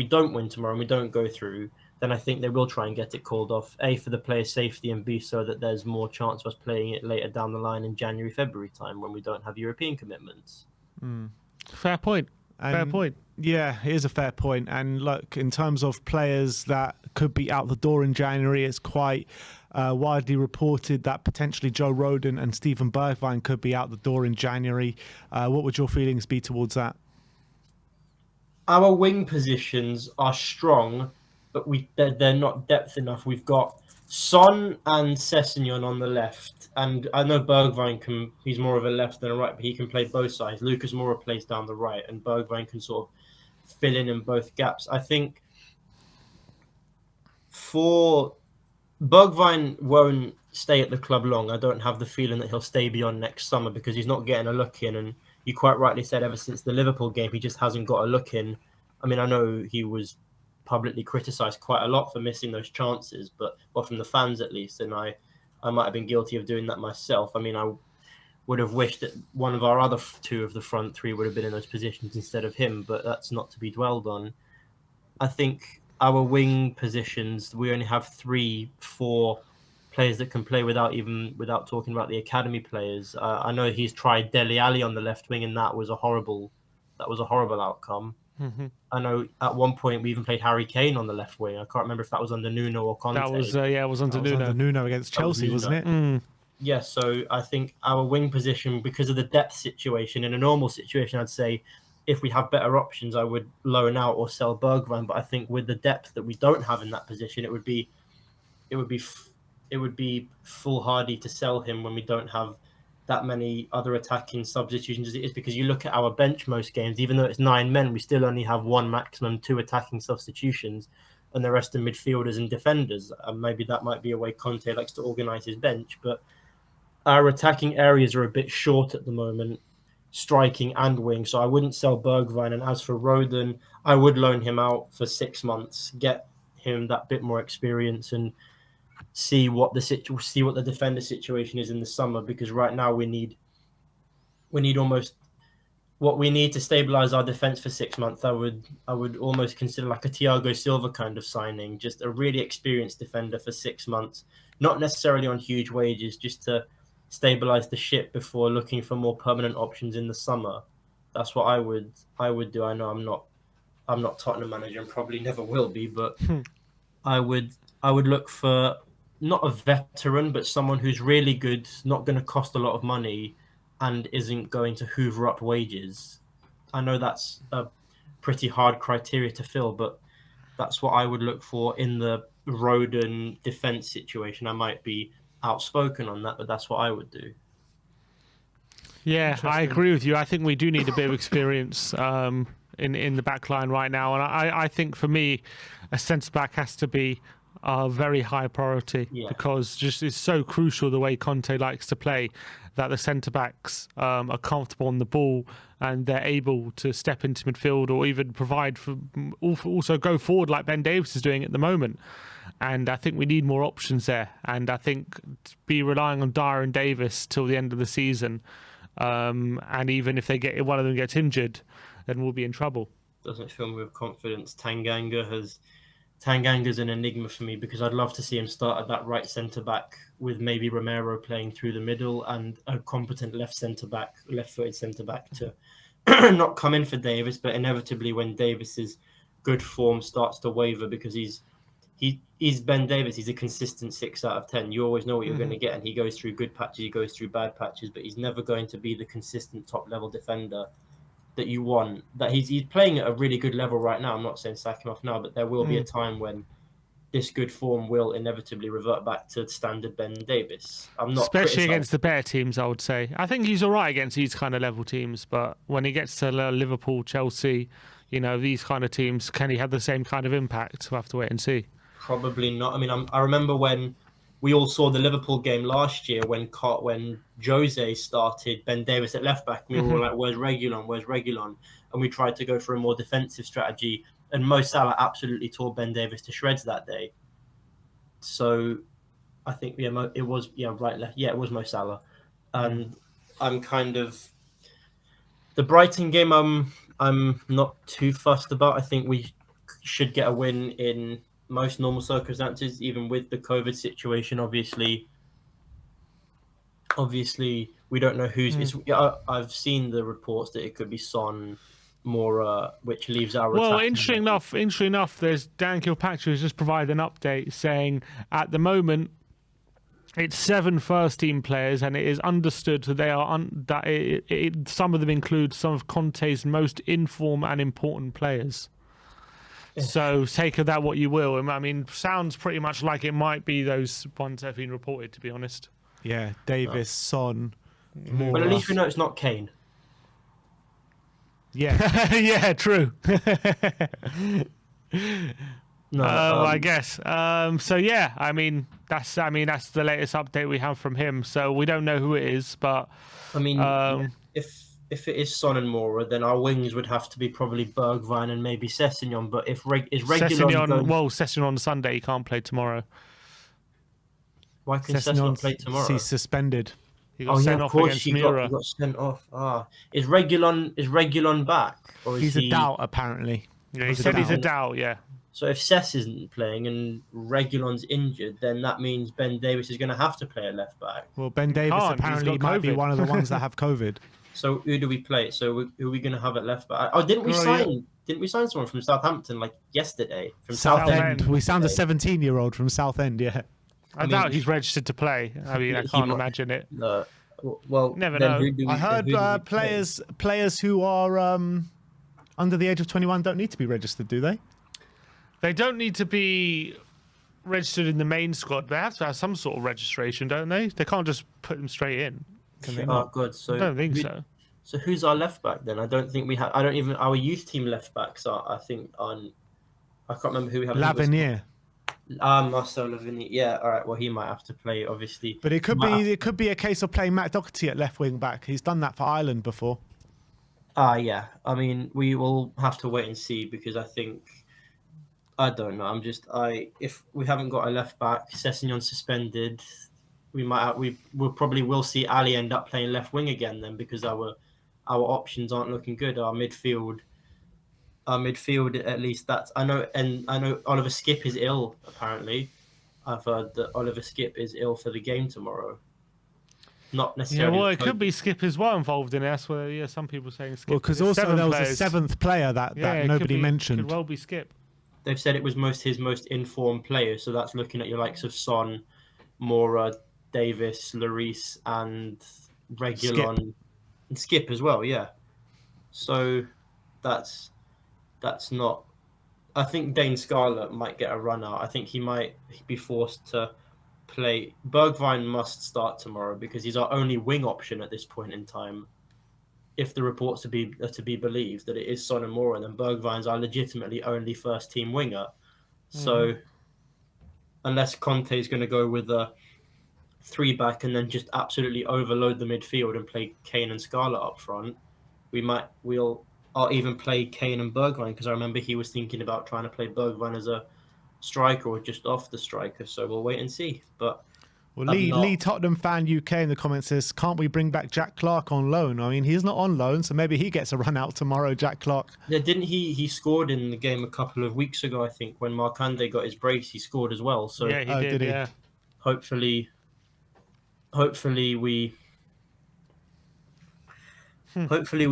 don't win tomorrow and we don't go through, then I think they will try and get it called off. A, for the player's safety, and B, so that there's more chance of us playing it later down the line in January, February time when we don't have European commitments. Fair point. Fair point. Yeah, it is a fair point. And look, in terms of players that could be out the door in January, it's quite widely reported that potentially Joe Rodon and Steven Bergwijn could be out the door in January. What would your feelings be towards that? Our wing positions are strong, but they're not depth enough. We've got Son and Sessegnon on the left, and I know Bergwijn he's more of a left than a right, but he can play both sides. Lucas Moura plays down the right, and Bergwijn can sort of fill in both gaps. I think for Bergwijn won't stay at the club long. I don't have the feeling that he'll stay beyond next summer because he's not getting a look in, and you quite rightly said ever since the Liverpool game, he just hasn't got a look in. I mean, I know he was publicly criticised quite a lot for missing those chances, but from the fans at least, and I might have been guilty of doing that myself. I mean, I would have wished that one of our other two of the front three would have been in those positions instead of him, but that's not to be dwelled on. I think our wing positions, we only have 3-4 players that can play without talking about the academy players. I know he's tried Dele Alli on the left wing, and that was a horrible outcome. Mm-hmm. I know at one point we even played Harry Kane on the left wing. I can't remember if that was under Nuno or Conte. That was it was under Nuno. Under Nuno against Chelsea, wasn't it? Yeah, so I think our wing position, because of the depth situation, in a normal situation, I'd say if we have better options, I would loan out or sell Bergwijn. But I think with the depth that we don't have in that position, it would be foolhardy to sell him when we don't have that many other attacking substitutions as it is, because you look at our bench most games, even though it's 9 men, we still only have one, maximum 2 attacking substitutions, and the rest are midfielders and defenders. Maybe that might be a way Conte likes to organise his bench, but our attacking areas are a bit short at the moment, striking and wing, so I wouldn't sell Bergwijn. And as for Rodon, I would loan him out for 6 months, get him that bit more experience, and see what the defender situation is in the summer, because right now we need almost what we need to stabilize our defense for 6 months. I would almost consider like a Thiago Silva kind of signing, just a really experienced defender for 6 months, not necessarily on huge wages, just to stabilize the ship before looking for more permanent options in the summer. That's what I would do. I know I'm not Tottenham manager and probably never will be, but I would look for not a veteran, but someone who's really good, not going to cost a lot of money, and isn't going to hoover up wages. I know that's a pretty hard criteria to fill, but that's what I would look for in the Rodon defense situation. I might be outspoken on that, but that's what I would do. Yeah, I agree with you. I think we do need a bit of experience in the back line right now. And I think for me, a centre-back has to be a very high priority, because just it's so crucial the way Conte likes to play, that the centre-backs are comfortable on the ball and they're able to step into midfield or even provide for, also go forward like Ben Davies is doing at the moment. And I think we need more options there. And I think to be relying on Dyer and Davis till the end of the season, and even if one of them gets injured, then we'll be in trouble. Doesn't fill me with confidence. Tanganga's an enigma for me, because I'd love to see him start at that right centre-back with maybe Romero playing through the middle and a competent left-footed centre-back to not come in for Davis, but inevitably when Davis's good form starts to waver, because he's Ben Davis, he's a consistent 6 out of 10. You always know what you're going to get, and he goes through good patches, he goes through bad patches, but he's never going to be the consistent top-level defender that you want. That he's playing at a really good level right now. I'm not saying sack him off now, but there will be a time when this good form will inevitably revert back to standard Ben Davis. I'm not especially against the better teams, I would say. I think he's all right against these kind of level teams, but when he gets to Liverpool, Chelsea, these kind of teams, can he have the same kind of impact? We'll have to wait and see. Probably not. I mean, I remember when we all saw the Liverpool game last year when Jose started Ben Davis at left back. We were all like, "Where's Reguilon?" And we tried to go for a more defensive strategy. And Mo Salah absolutely tore Ben Davis to shreds that day. So I think it was Mo Salah. And I'm kind of the Brighton game. I'm not too fussed about. I think we should get a win in most normal circumstances, even with the COVID situation, obviously we don't know who's. I've seen the reports that it could be Son, Mora, which leaves our. Well, attacking interesting enough, there's Dan Kilpatrick has just provided an update saying at the moment it's 7 first-team players, and it is understood that they are some of them include some of Conte's most informed and important players. So take of that what you will. I mean, sounds pretty much like it might be those ones that have been reported, to be honest. Yeah, Davis, Son, Mora. But at least we know it's not Kane. Yeah. Yeah, true. No, I guess. So yeah, I mean that's the latest update we have from him. So we don't know who it is, but I mean, if it is Son and Mora, then our wings would have to be probably Bergwijn and maybe Sessegnon. But if Sessegnon on Sunday, he can't play tomorrow. Why can Sessegnon play tomorrow? He's suspended. He got sent off against Mura. He got sent off. Is Reguilon back? Or is He's a doubt, apparently. Yeah, he said he's a doubt, yeah. So if Sess isn't playing and Reguilon's injured, then that means Ben Davis is going to have to play at left back. Well, Ben Davis apparently might be one of the ones that have COVID. So who do we play? So who are we going to have at left back? Oh, didn't we sign someone from Southampton like yesterday? From Southend. We signed a 17-year-old from Southend, yeah. I doubt he's registered to play. I mean, I can't imagine it. Well, never know. I heard players who are under the age of 21 don't need to be registered, do they? They don't need to be registered in the main squad. They have to have some sort of registration, don't they? They can't just put them straight in. Can they not? Good. So I don't think so. So who's our left back then? I don't think we have. I don't even. Our youth team left backs are. I think on. I can't remember who we have. Lavinier. Marcel Lavinier. Yeah. All right. Well, he might have to play, obviously. But it could be a case of playing Matt Doherty at left wing back. He's done that for Ireland before. Yeah. I mean, we will have to wait and see because I think. I don't know. If we haven't got a left back, Sessegnon suspended, we probably will see Ali end up playing left wing again then because our options aren't looking good. Our midfield at least I know Oliver Skipp is ill apparently. I've heard that Oliver Skipp is ill for the game tomorrow. Not necessarily. Yeah, well, it could be Skipp as well involved in it. That's where some people are saying Skipp. Well, because also there was a 7th player that nobody mentioned. Could well be Skipp. They've said it was his most informed player, so that's looking at your likes of Son, Mora, Davis, Lloris, and Reguilon, and Skipp as well. Yeah, so that's not. I think Dane Scarlett might get a run out. I think he might be forced to play. Bergwijn must start tomorrow because he's our only wing option at this point in time. If the reports are to be believed that it is Son and Mora, then Bergwijn's our legitimately only first team winger. So unless Conte is going to go with a 3-back and then just absolutely overload the midfield and play Kane and Scarlett up front, I'll even play Kane and Bergwijn because I remember he was thinking about trying to play Bergwijn as a striker or just off the striker. So we'll wait and see. But well, Lee Tottenham fan UK in the comments says, can't we bring back Jack Clark on loan? I mean, he's not on loan, so maybe he gets a run out tomorrow, Jack Clark. Yeah, didn't he scored in the game a couple of weeks ago, I think, when Markande got his brace, he scored as well. So yeah, he did, yeah. Hopefully we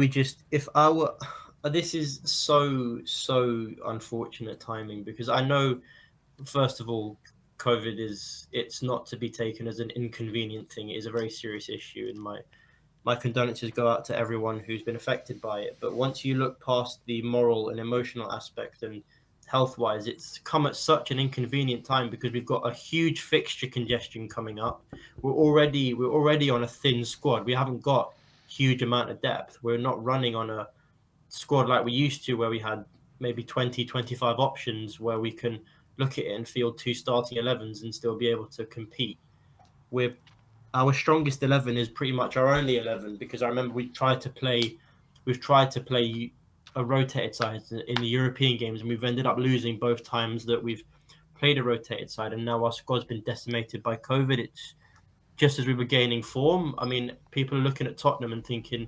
just, this is so unfortunate timing because I know, first of all, COVID it's not to be taken as an inconvenient thing. It is a very serious issue, and my condolences go out to everyone who's been affected by it. But once you look past the moral and emotional aspect and health-wise, it's come at such an inconvenient time because we've got a huge fixture congestion coming up. We're already on a thin squad. We haven't got huge amount of depth. We're not running on a squad like we used to where we had maybe 20, 25 options where we can look at it and field 2 starting 11s and still be able to compete. Our strongest 11 is pretty much our only 11 because I remember we've tried to play a rotated side in the European games and we've ended up losing both times that we've played a rotated side, and now our squad's been decimated by COVID. It's just as we were gaining form. I mean, people are looking at Tottenham and thinking,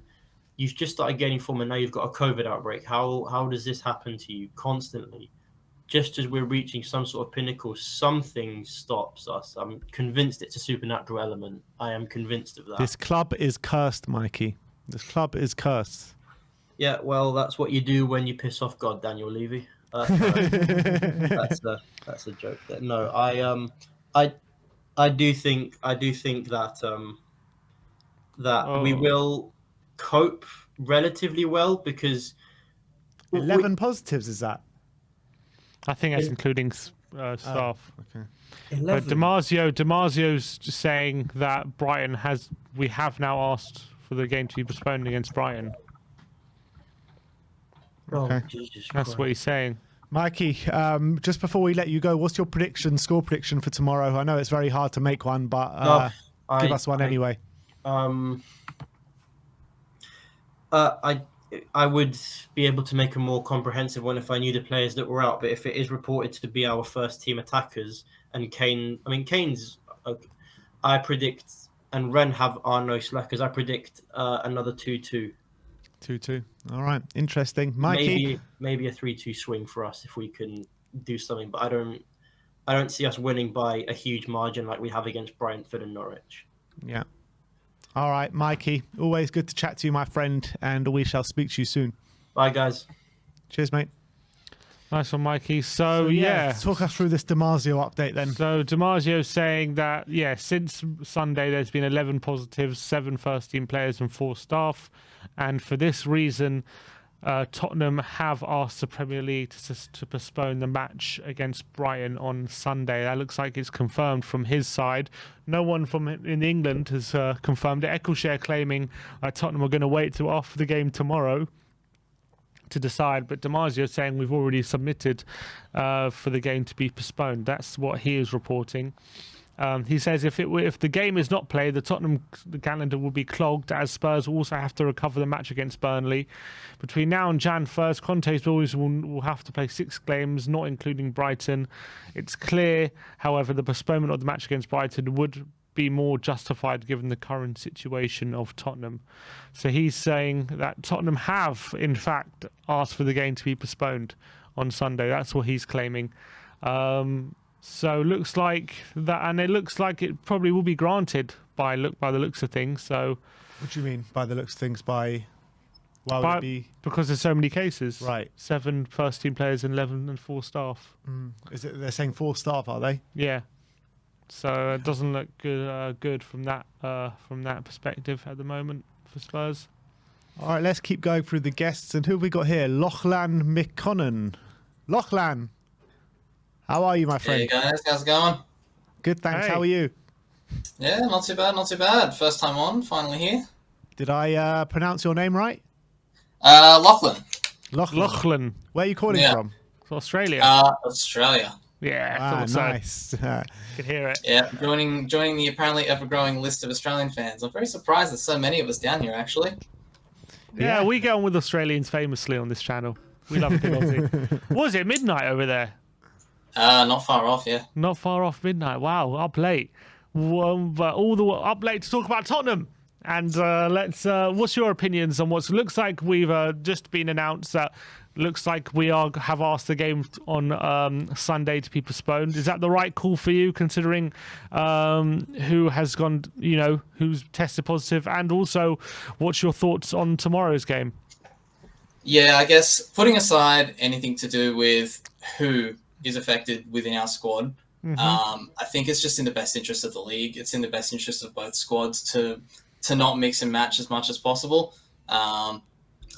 you've just started gaining form and now you've got a COVID outbreak. How does this happen to you constantly? just as we're reaching some sort of pinnacle, something stops us. I'm convinced it's a supernatural element. I am convinced of that. This club is cursed, Mikey. This club is cursed. Yeah, well, that's what you do when you piss off God, Daniel Levy. That's a joke. There. No, I do think that we will cope relatively well because 11 positives is that? I think that's including staff. Okay. But Demasio's just saying that we have now asked for the game to be postponed against Brighton. Okay. Oh, Jesus That's Christ. what he's saying. Mikey, just before we let you go, what's your score prediction for tomorrow? I know it's very hard to make one, but give us one anyway. I would be able to make a more comprehensive one if I knew the players that were out. But if it is reported to be our first team attackers and Kane's, I predict, and Rennes have Arno Slackers. I predict another 2-2. 2-2. All right, interesting. Mikey, maybe a 3-2 swing for us if we can do something. But I don't see us winning by a huge margin like we have against Brentford and Norwich. Yeah. All right, Mikey. Always good to chat to you, my friend, and we shall speak to you soon. Bye, guys. Cheers, mate. Nice one, Mikey. So yeah, talk us through this Damasio update then. So Demasio's saying that since Sunday there's been 11 positives, 7 first-team players and 4 staff, and for this reason, Tottenham have asked the Premier League to postpone the match against Brighton on Sunday. That looks like it's confirmed from his side. No one in England has confirmed it. Eccleshare claiming Tottenham are going to wait till after the game tomorrow to decide, but Damasio saying we've already submitted for the game to be postponed. That's what he is reporting. He says if the game is not played, the Tottenham calendar will be clogged, as Spurs will also have to recover the match against Burnley. Between now and Jan 1st, Conte's boys will have to play 6 games, not including Brighton. It's clear, however, the postponement of the match against Brighton would be more justified given the current situation of Tottenham. So he's saying that Tottenham have, in fact, asked for the game to be postponed on Sunday. That's what he's claiming. So looks like that, and it looks like it probably will be granted by the looks of things. So, what do you mean by the looks of things? Why would it be? Because there's so many cases. Right. 7 first-team players, 11 and 4 staff. Is it? They're saying 4 staff, are they? Yeah. So it doesn't look good from that perspective at the moment for Spurs. All right, let's keep going through the guests. And who have we got here? Lachlan McConnon. Lachlan, how are you, my friend? Hey guys, how's it going? Good, thanks. Hey. How are you? Yeah, not too bad, not too bad. First time on, finally here. Did I pronounce your name right? Lachlan. Lachlan. Where are you calling from? It's Australia. Australia. Yeah, I thought so. Nice. Could hear it. Yeah, joining the apparently ever-growing list of Australian fans. I'm very surprised there's so many of us down here, actually. Yeah, we get on with Australians famously on this channel. We love a good Aussie. Was it midnight over there? Not far off, yeah. Not far off midnight. Wow, up late. But all the up late to talk about Tottenham. And let's. What's your opinions on what looks like we've just been announced that looks like we have asked the game on Sunday to be postponed? Is that the right call for you, considering who has gone, who's tested positive, and also what's your thoughts on tomorrow's game? Yeah, I guess putting aside anything to do with who is affected within our squad, I think it's just in the best interest of the league. It's in the best interest of both squads to not mix and match as much as possible.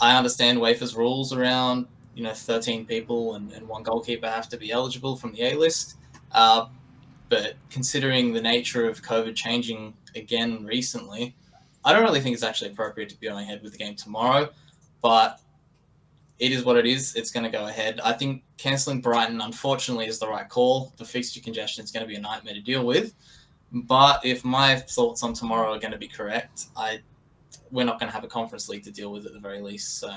I understand WAFA's rules around 13 people and 1 goalkeeper have to be eligible from the A list, but considering the nature of COVID changing again recently, I don't really think it's actually appropriate to be going ahead with the game tomorrow, but it is what it is. It's going to go ahead. I think cancelling Brighton, unfortunately, is the right call. The fixture congestion is going to be a nightmare to deal with. But if my thoughts on tomorrow are going to be correct, we're not going to have a Conference League to deal with at the very least. So,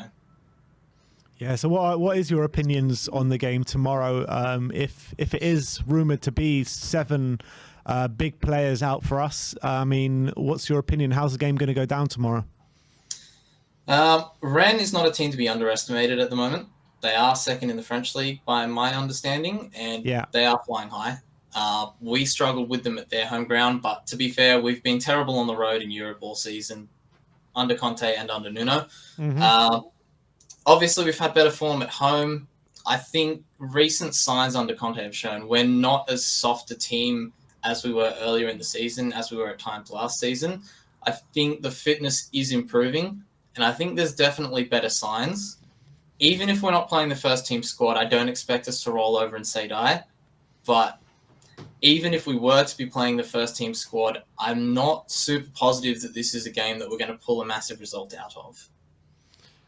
yeah. So what is your opinions on the game tomorrow? If it is rumoured to be 7 big players out for us, what's your opinion? How's the game going to go down tomorrow? Rennes is not a team to be underestimated at the moment. They are second in the French league by my understanding, and they are flying high. We struggled with them at their home ground, but to be fair, we've been terrible on the road in Europe all season, under Conte and under Nuno. Obviously, we've had better form at home. I think recent signs under Conte have shown we're not as soft a team as we were earlier in the season, as we were at times last season. I think the fitness is improving, and I think there's definitely better signs. Even if we're not playing the first team squad, I don't expect us to roll over and say die. But even if we were to be playing the first team squad, I'm not super positive that this is a game that we're going to pull a massive result out of.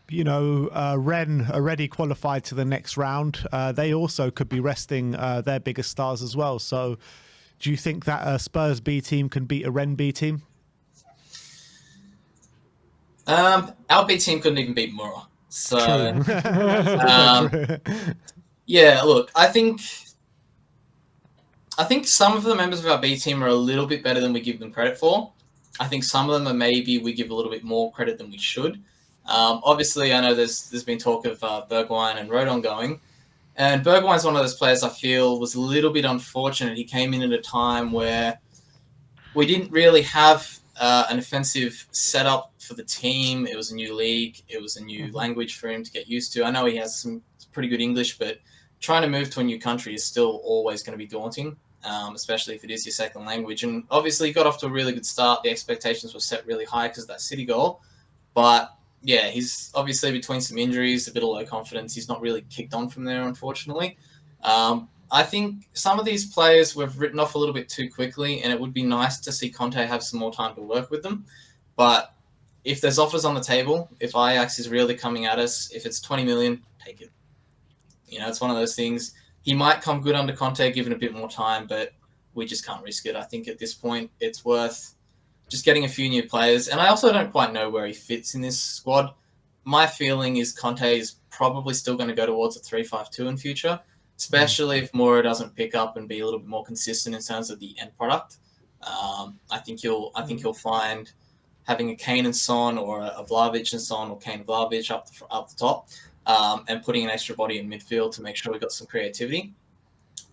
You know, Rennes already qualified to the next round. They also could be resting their biggest stars as well. So do you think that a Spurs B team can beat a Rennes B team? Our B team couldn't even beat Mura. So, yeah, look, I think some of the members of our B team are a little bit better than we give them credit for. I think some of them are maybe we give a little bit more credit than we should. Obviously, I know there's been talk of Bergwijn and Rodon going. And Bergwijn's one of those players I feel was a little bit unfortunate. He came in at a time where we didn't really have an offensive setup for the team. It was a new league. It was a new language for him to get used to. I know he has some pretty good English, but trying to move to a new country is still always going to be daunting, especially if it is your second language. And obviously, he got off to a really good start. The expectations were set really high because of that City goal. But yeah, he's obviously between some injuries, a bit of low confidence. He's not really kicked on from there, unfortunately. I think some of these players we've written off a little bit too quickly, and it would be nice to see Conte have some more time to work with them. But if there's offers on the table, if Ajax is really coming at us, if it's 20 million, take it. You know, it's one of those things. He might come good under Conte, given a bit more time, but we just can't risk it. I think at this point, it's worth just getting a few new players. And I also don't quite know where he fits in this squad. My feeling is Conte is probably still going to go towards a 3-5-2 in future, especially if Moura doesn't pick up and be a little bit more consistent in terms of the end product. I think you'll find having a Kane and Son or a Vlahovic and Son or Kane and Vlahovic up the top, and putting an extra body in midfield to make sure we've got some creativity.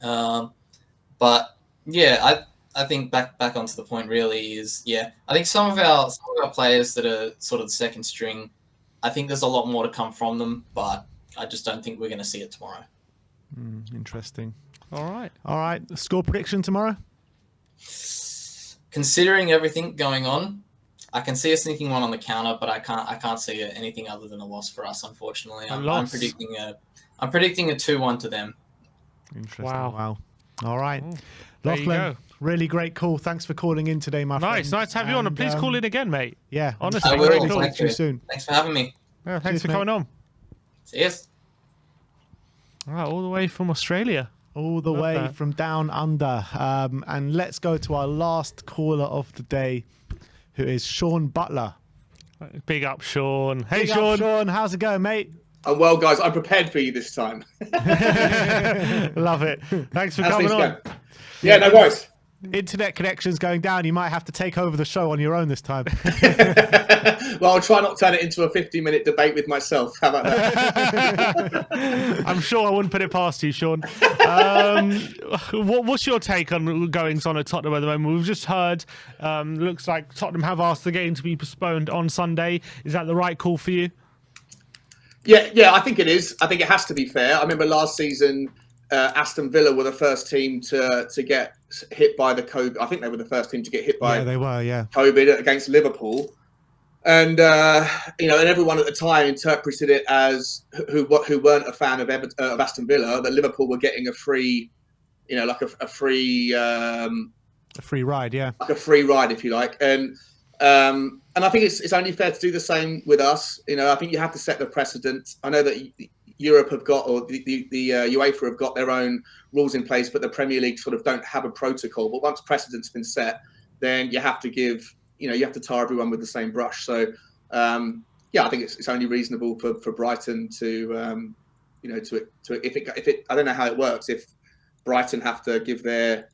But yeah, I think back onto the point really is, yeah, I think some of our players that are sort of the second string, I think there's a lot more to come from them, but I just don't think we're going to see it tomorrow. Interesting. All right. Score prediction tomorrow? Considering everything going on, I can see a sneaking one on the counter, but I can't see anything other than a loss for us, unfortunately. I'm predicting a 2-1 to them. Interesting. Wow. All right. There you go. Really great call. Thanks for calling in today, my friend. Nice to have you on. And please call in again, mate. Yeah. Honestly, I will. very cool. Thank you soon. Thanks for having me. Yeah, thanks for coming on. See you. All right, all the way from Australia. All the way from down under. And let's go to our last caller of the day, who is Sean Butler. Big up, Sean. Hey, Big Sean. Up, Sean. How's it going, mate? Well, guys, I'm prepared for you this time. Love it. Thanks for coming on. Yeah, no worries. Internet connection's going down. You might have to take over the show on your own this time. Well, I'll try not to turn it into a 50-minute debate with myself. How about that? I'm sure I wouldn't put it past you, Sean. What's your take on goings on at Tottenham at the moment? We've just heard, looks like Tottenham have asked the game to be postponed on Sunday. Is that the right call for you? Yeah, I think it is. I think it has to be fair. I remember last season, Aston Villa were the first team to get hit by the COVID. I think they were the first team to get hit by COVID against Liverpool. And, and everyone at the time interpreted it as who weren't a fan of Aston Villa, that Liverpool were getting a free, a free ride, yeah. Like a free ride, if you like. And I think it's only fair to do the same with us. I think you have to set the precedent. I know that Europe have got, or the UEFA have got their own rules in place, but the Premier League sort of don't have a protocol. But once precedent's been set, then you have to you have to tar everyone with the same brush. So, I think it's only reasonable for Brighton to, if it, I don't know how it works. If Brighton have to give their,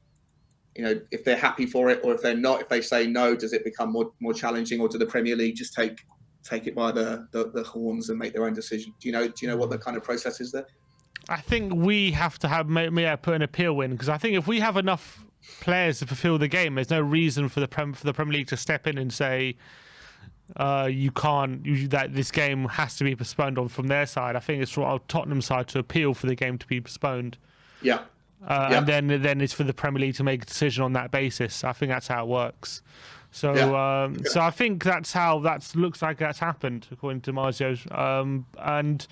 if they're happy for it, or if they're not, if they say no, does it become more challenging, or do the Premier League just take take it by the horns and make their own decision. Do you know what the kind of process is there? I think we have to put an appeal in, because I think if we have enough players to fulfill the game, there's no reason for the Premier League to step in and say that this game has to be postponed on from their side. I think it's for our Tottenham side to appeal for the game to be postponed. Yeah. And then it's for the Premier League to make a decision on that basis. I think that's how it works. So so I think looks like that's happened according to Marzio. And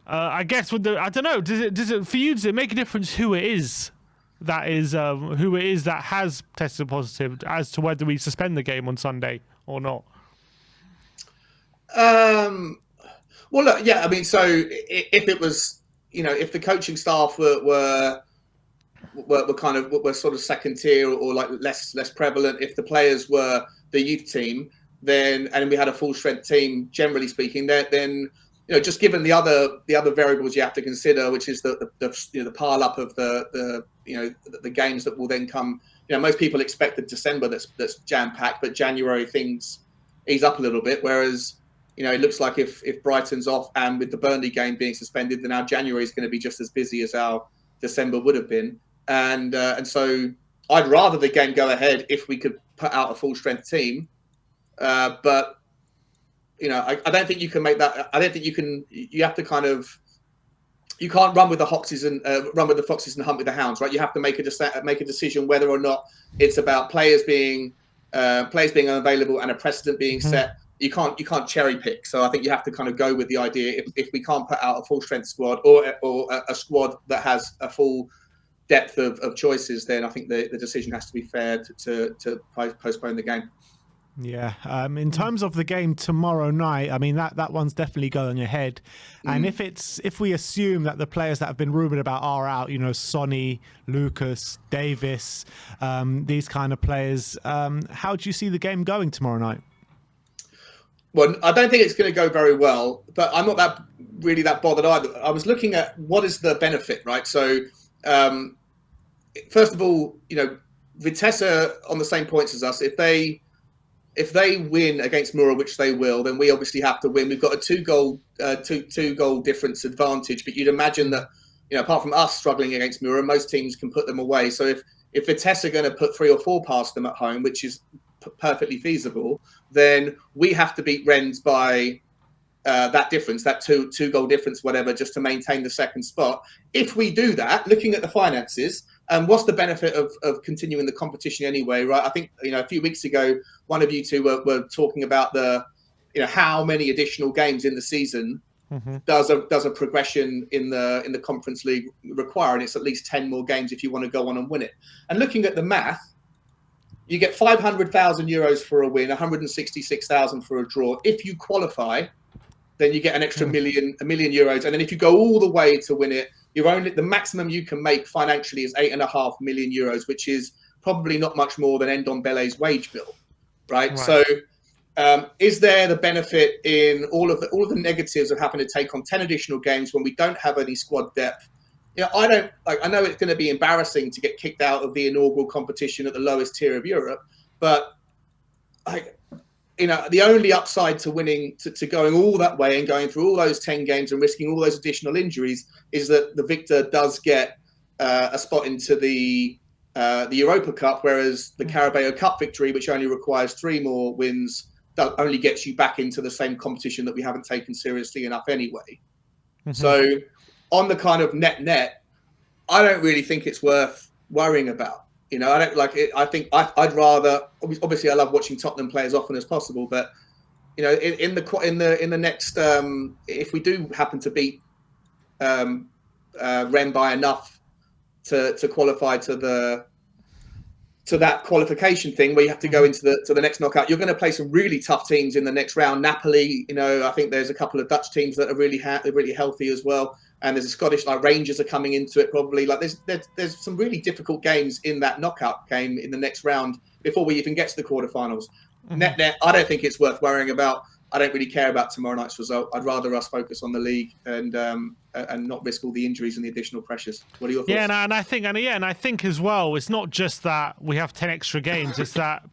I guess I don't know. Does it make a difference who it is that has tested positive as to whether we suspend the game on Sunday or not? Well, look, yeah. I mean, so if it was, if the coaching staff were sort of second tier or like less prevalent, if the players were the youth team, and we had a full strength team, generally speaking, then just given the other variables you have to consider, which is the pile up of the games that will then come. Most people expect the December that's jam packed, but January things ease up a little bit. Whereas it looks like if Brighton's off and with the Burnley game being suspended, then our January is going to be just as busy as our December would have been. And so I'd rather the game go ahead if we could put out a full strength team. But I don't think you can make that. I don't think you can. You have to you can't run with the foxes and hunt with the hounds, right? You have to make a decision whether or not it's about players being unavailable and a precedent being set. You can't cherry pick. So I think you have to kind of go with the idea. If we can't put out a full strength squad or a squad that has a full depth of choices, then I think the decision has to be fair to postpone the game. Yeah. In terms of the game tomorrow night, I mean that one's definitely going ahead. And if we assume that the players that have been rumoured about are out, Sonny, Lucas, Davis, these kind of players, how do you see the game going tomorrow night? Well, I don't think it's going to go very well, but I'm not that bothered either. I was looking at what is the benefit, right? So, first of all, Vitesse are on the same points as us. If they win against Mura, which they will, then we obviously have to win. We've got a two goal difference advantage, but you'd imagine that apart from us struggling against Mura, most teams can put them away. So if Vitesse are going to put 3 or 4 past them at home, which is perfectly feasible, then we have to beat Rennes by that difference, that two goal difference, whatever, just to maintain the second spot. If we do that, looking at the finances, what's the benefit of continuing the competition anyway, right? I think a few weeks ago, one of you two were talking about how many additional games in the season does a progression in the Conference League require, and it's at least 10 more games if you want to go on and win it. And looking at the math, you get 500,000 euros for a win, 166,000 for a draw. If you qualify, then you get an extra million euros. And then if you go all the way to win it, the maximum you can make financially is 8.5 million euros, which is probably not much more than Ndombele's wage bill, right? So, is there the benefit in all of the negatives of having to take on 10 additional games when we don't have any squad depth? I know it's going to be embarrassing to get kicked out of the inaugural competition at the lowest tier of Europe, but the only upside to winning, to going all that way and going through all those 10 games and risking all those additional injuries is that the victor does get a spot into the Europa Cup, whereas the Carabao Cup victory, which only requires 3 more wins, that only gets you back into the same competition that we haven't taken seriously enough anyway. So on the kind of net, I don't really think it's worth worrying about. I don't like it. I think I'd rather. Obviously, I love watching Tottenham play as often as possible, but in the next, if we do happen to beat Rennes by enough to qualify to that qualification thing where you have to go into the next knockout, you're going to play some really tough teams in the next round. Napoli, I think there's a couple of Dutch teams that are really healthy as well. And there's a Scottish, like Rangers are coming into it probably. Like there's some really difficult games in that knockout game in the next round before we even get to the quarterfinals. Net, I don't think it's worth worrying about. I don't really care about tomorrow night's result. I'd rather us focus on the league and not risk all the injuries and the additional pressures. What are your thoughts? Yeah, and I think as well, it's not just that we have 10 extra games. It's that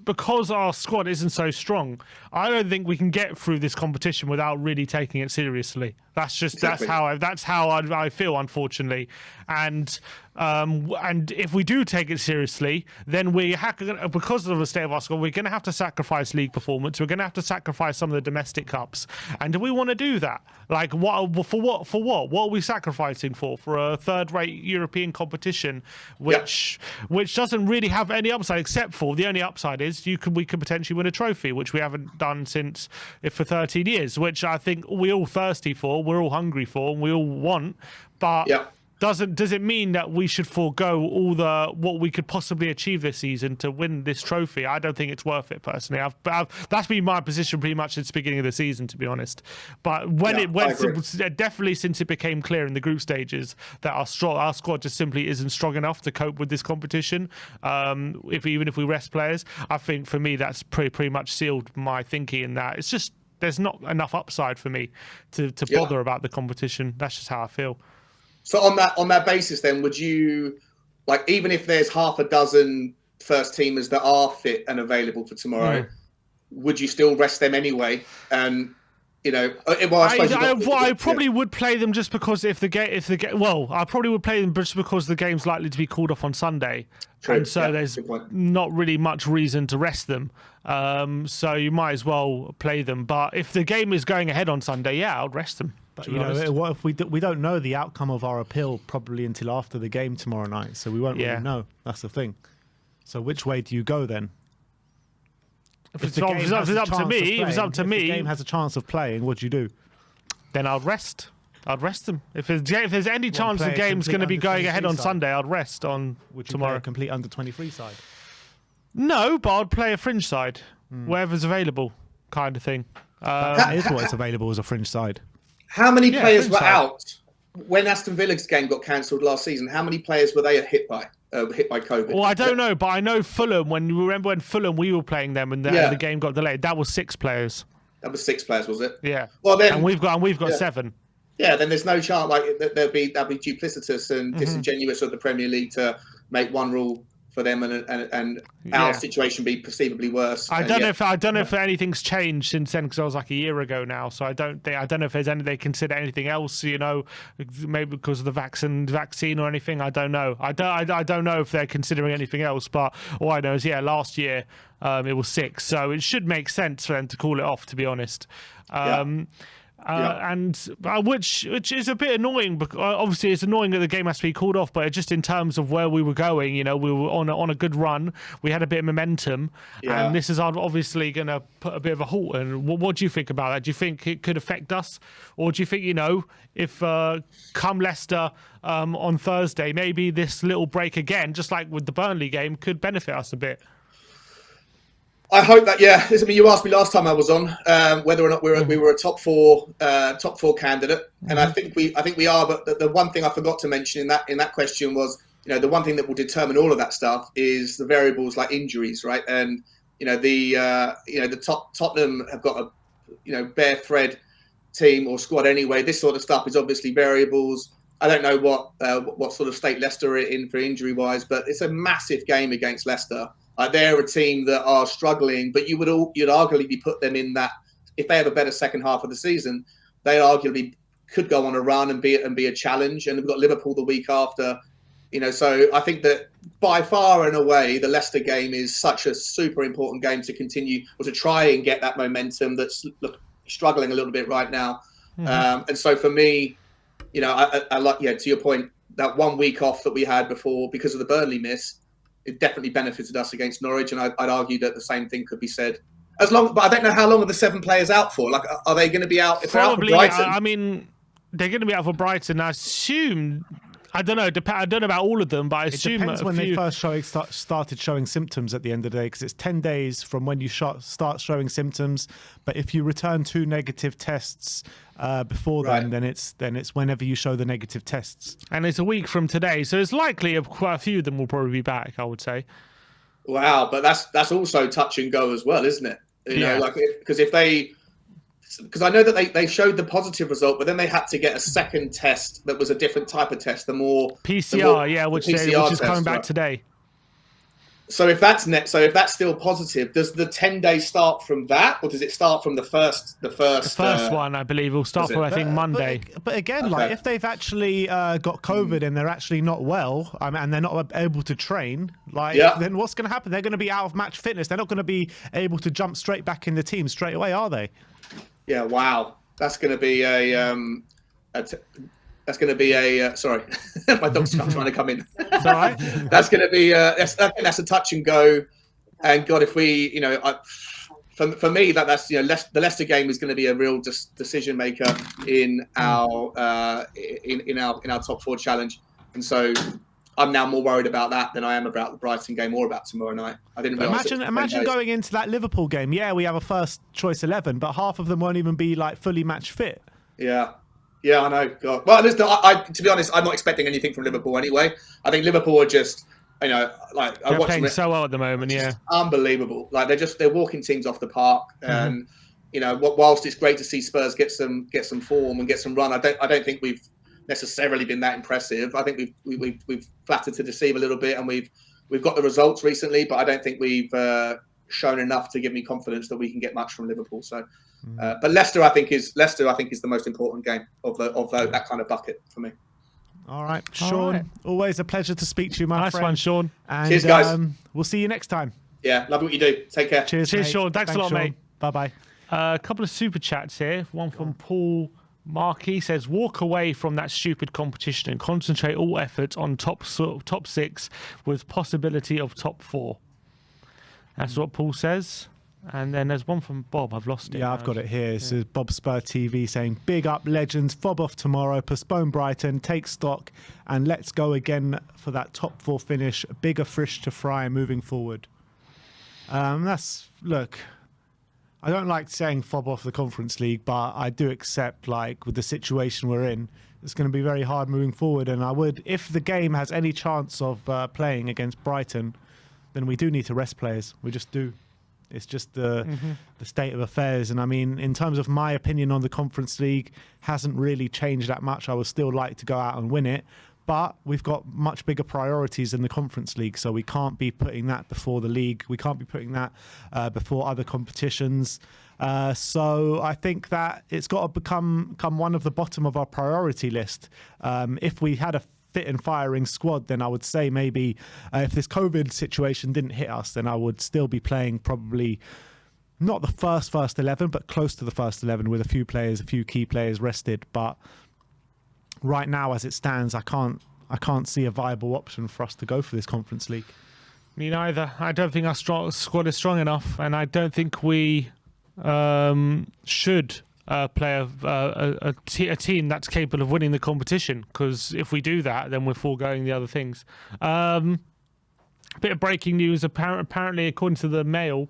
because our squad isn't so strong, I don't think we can get through this competition without really taking it seriously. That's just Exactly. that's how I feel, unfortunately. And if we do take it seriously, then because of the state of our squad, we're going to have to sacrifice league performance. We're going to have to sacrifice some of the domestic cups. And do we want to do that? Like, for what? What are we sacrificing for? For a third-rate European competition, which doesn't really have any upside, except for the only upside is we could potentially win a trophy, which we haven't done for 13 years, which I think we're all thirsty for, we're all hungry for, and we all want. But does it mean that we should forego all what we could possibly achieve this season to win this trophy? I don't think it's worth it, personally. That's been my position pretty much since the beginning of the season, to be honest. But definitely since it became clear in the group stages that our squad just simply isn't strong enough to cope with this competition, even if we rest players, I think for me that's pretty much sealed my thinking in that. It's just there's not enough upside for me to bother about the competition. That's just how I feel. So on that basis, then, would you, like, even if there's half a dozen first teamers that are fit and available for tomorrow, would you still rest them anyway? And I probably would play them just because I probably would play them just because the game's likely to be called off on Sunday. True. And so there's not really much reason to rest them. So you might as well play them. But if the game is going ahead on Sunday, I'll rest them. But what if we don't know the outcome of our appeal probably until after the game tomorrow night, so we won't really know. That's the thing. So which way do you go then? If it's up to me, if the game has a chance of playing, what do you do? Then I'll rest. I'd rest them. If there's any chance the game's going to be going ahead on Sunday, I'd rest on tomorrow. Play a complete under 23 side? No, but I'd play a fringe side, wherever's available, kind of thing. That is what's available as a fringe side. How many players were out when Aston Villa's game got cancelled last season? How many players were they hit by COVID? Well, I don't know, but I know Fulham. Remember when Fulham we were playing them and the game got delayed? That was 6 players. That was 6 players, was it? Yeah. Well, then and we've got 7. Yeah, then there's no chance. Like that'd be duplicitous and disingenuous of the Premier League to make one rule for them and our situation be perceivably worse. I don't know if anything's changed since then, because I was like a year ago now. So I don't know if they consider anything else. Maybe because of the vaccine or anything. I don't know. I don't know if they're considering anything else. But all I know is last year it was 6, so it should make sense for them to call it off. To be honest. And which is a bit annoying, because obviously it's annoying that the game has to be called off, but just in terms of where we were going, we were on a good run, we had a bit of momentum, and this is obviously going to put a bit of a halt. And what do you think about that? Do you think it could affect us, or do you think if come Leicester on Thursday, maybe this little break again, just like with the Burnley game, could benefit us a bit? I hope that, I mean, you asked me last time I was on whether or not we were a top four candidate, and I think we are. But the one thing I forgot to mention in that question was, the one thing that will determine all of that stuff is the variables like injuries, right? And the Tottenham have got a bare thread team or squad anyway. This sort of stuff is obviously variables. I don't know what sort of state Leicester are in for injury wise, but it's a massive game against Leicester. They're a team that are struggling, but you'd arguably put them in that if they have a better second half of the season, they arguably could go on a run and be a challenge. And we've got Liverpool the week after, So I think that by far and away, the Leicester game is such a super important game to continue or to try and get that momentum that's struggling a little bit right now. And so for me, I like to your point, that 1 week off that we had before because of the Burnley miss. It definitely benefited us against Norwich, and I'd argue that the same thing could be said. But I don't know how long are the 7 players out for. Like, are they going to be out? If Probably. They're out for Brighton? I mean, they're going to be out for Brighton. I assume. I don't know. I don't know about all of them, but I assume it depends when they first started showing symptoms at the end of the day, because it's 10 days from when you start showing symptoms. But if you return 2 negative tests before then it's whenever you show the negative tests. And it's a week from today, so it's likely quite a few of them will probably be back, I would say. Wow, but that's also touch and go as well, isn't it? Because I know that they showed the positive result, but then they had to get a second test that was a different type of test, the more PCR, which is coming back right? today. So if that's still positive, does the 10-day start from that, or does it start from the first? The first one, I believe, will start from I think Monday. But again, Okay. like if they've actually got COVID and they're actually not well, and they're not able to train, like then what's going to happen? They're going to be out of match fitness. They're not going to be able to jump straight back in the team straight away, are they? Yeah. Wow. That's going to be sorry, my dog's trying to come in. It's all right. That's going to be I think that's a touch and go. And God, if we, for me, that's the Leicester game is going to be a real decision maker in our in our top 4 challenge. And so I'm now more worried about that than I am about the Brighton game or about tomorrow night. I didn't realize. Imagine going into that Liverpool game. Yeah, we have a first choice 11, but half of them won't even be like fully match fit. Yeah. Yeah, I know. God. Well, listen, to be honest, I'm not expecting anything from Liverpool anyway. I think Liverpool are just, like they're playing so well at the moment. Yeah, unbelievable. Like they're walking teams off the park, and whilst it's great to see Spurs get some form and get some run, I don't think we've necessarily been that impressive. I think we've flattered to deceive a little bit, and we've got the results recently, but I don't think we've shown enough to give me confidence that we can get much from Liverpool. So. But Leicester, I think is the most important game of that kind of bucket for me. All right, Sean. Always a pleasure to speak to you, my friend. Nice one, Sean. And, cheers, guys. We'll see you next time. Yeah, love what you do. Take care. Cheers, Sean. Thanks a lot, Sean. mate. Bye-bye. A couple of super chats here. One from Paul Markey says, "Walk away from that stupid competition and concentrate all efforts on top 6 with possibility of top 4." That's what Paul says. And then there's one from Bob. I've lost it. Yeah, I've got it here. This is Bob Spur TV saying, "Big up legends, fob off tomorrow, postpone Brighton, take stock, and let's go again for that top 4 finish. Bigger fish to fry moving forward." Look, I don't like saying fob off the Conference League, but I do accept, like, with the situation we're in, it's going to be very hard moving forward. And I would, if the game has any chance of playing against Brighton, then we do need to rest players. We just do. It's just the state of affairs. And I mean, in terms of my opinion on the Conference League, hasn't really changed that much. I would still like to go out and win it. But we've got much bigger priorities in the Conference League. So we can't be putting that before the league. We can't be putting that before other competitions. So I think that it's got to become one of the bottom of our priority list. If we had a fit and firing squad, then I would say maybe if this COVID situation didn't hit us, then I would still be playing probably not the first 11, but close to the first 11 with a few key players rested. But right now, as it stands, I can't see a viable option for us to go for this Conference League. Me neither. I don't think our squad is strong enough, and I don't think we should play a team that's capable of winning the competition, because if we do that, then we're foregoing the other things. Bit of breaking news. Apparently, according to the Mail,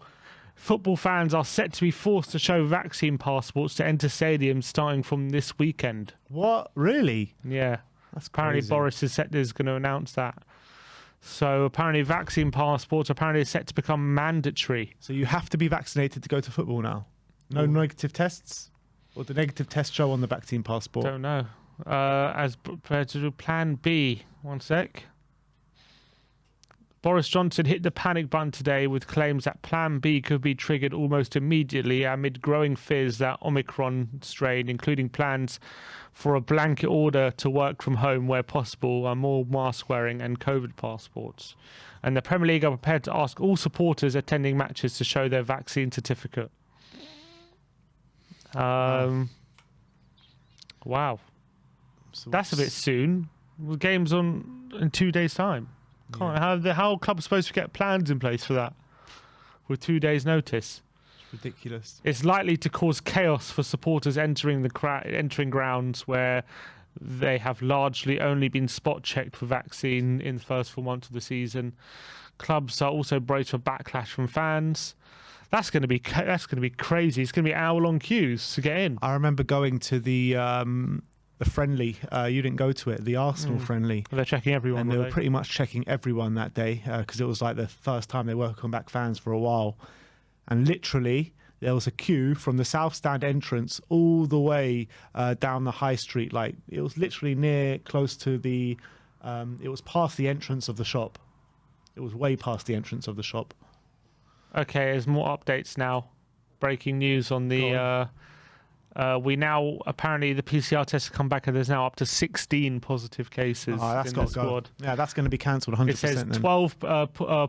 football fans are set to be forced to show vaccine passports to enter stadiums starting from this weekend. What? Really? Yeah. That's apparently crazy. Boris is going to announce that. So apparently vaccine passports are set to become mandatory. So you have to be vaccinated to go to football now? No negative tests? Or the negative test show on the vaccine passport? Don't know. As compared to Plan B. One sec. Boris Johnson hit the panic button today with claims that Plan B could be triggered almost immediately amid growing fears that Omicron strain, including plans for a blanket order to work from home where possible, and more mask wearing and COVID passports. And the Premier League are prepared to ask all supporters attending matches to show their vaccine certificate. Wow. So that's a bit soon. The game's on in 2 days' time. How are clubs supposed to get plans in place for that with 2 days' notice? It's ridiculous. It's likely to cause chaos for supporters entering grounds where they have largely only been spot checked for vaccine in the first 4 months of the season. Clubs are also braced for backlash from fans. That's going to be crazy. It's going to be hour-long queues to get in. I remember going to the friendly. You didn't go to it. The Arsenal friendly. Well, they're checking everyone. And they were pretty much checking everyone that day because it was like the first time they welcomed back fans for a while. And literally, there was a queue from the South Stand entrance all the way down the high street. Like, it was literally close to the. It was past the entrance of the shop. It was way past the entrance of the shop. Okay, there's more updates now. Breaking news on the. We now apparently the PCR tests have come back and there's now up to 16 positive cases That's in got the to go. squad. Yeah, that's going to be cancelled 100%. It says then. 12.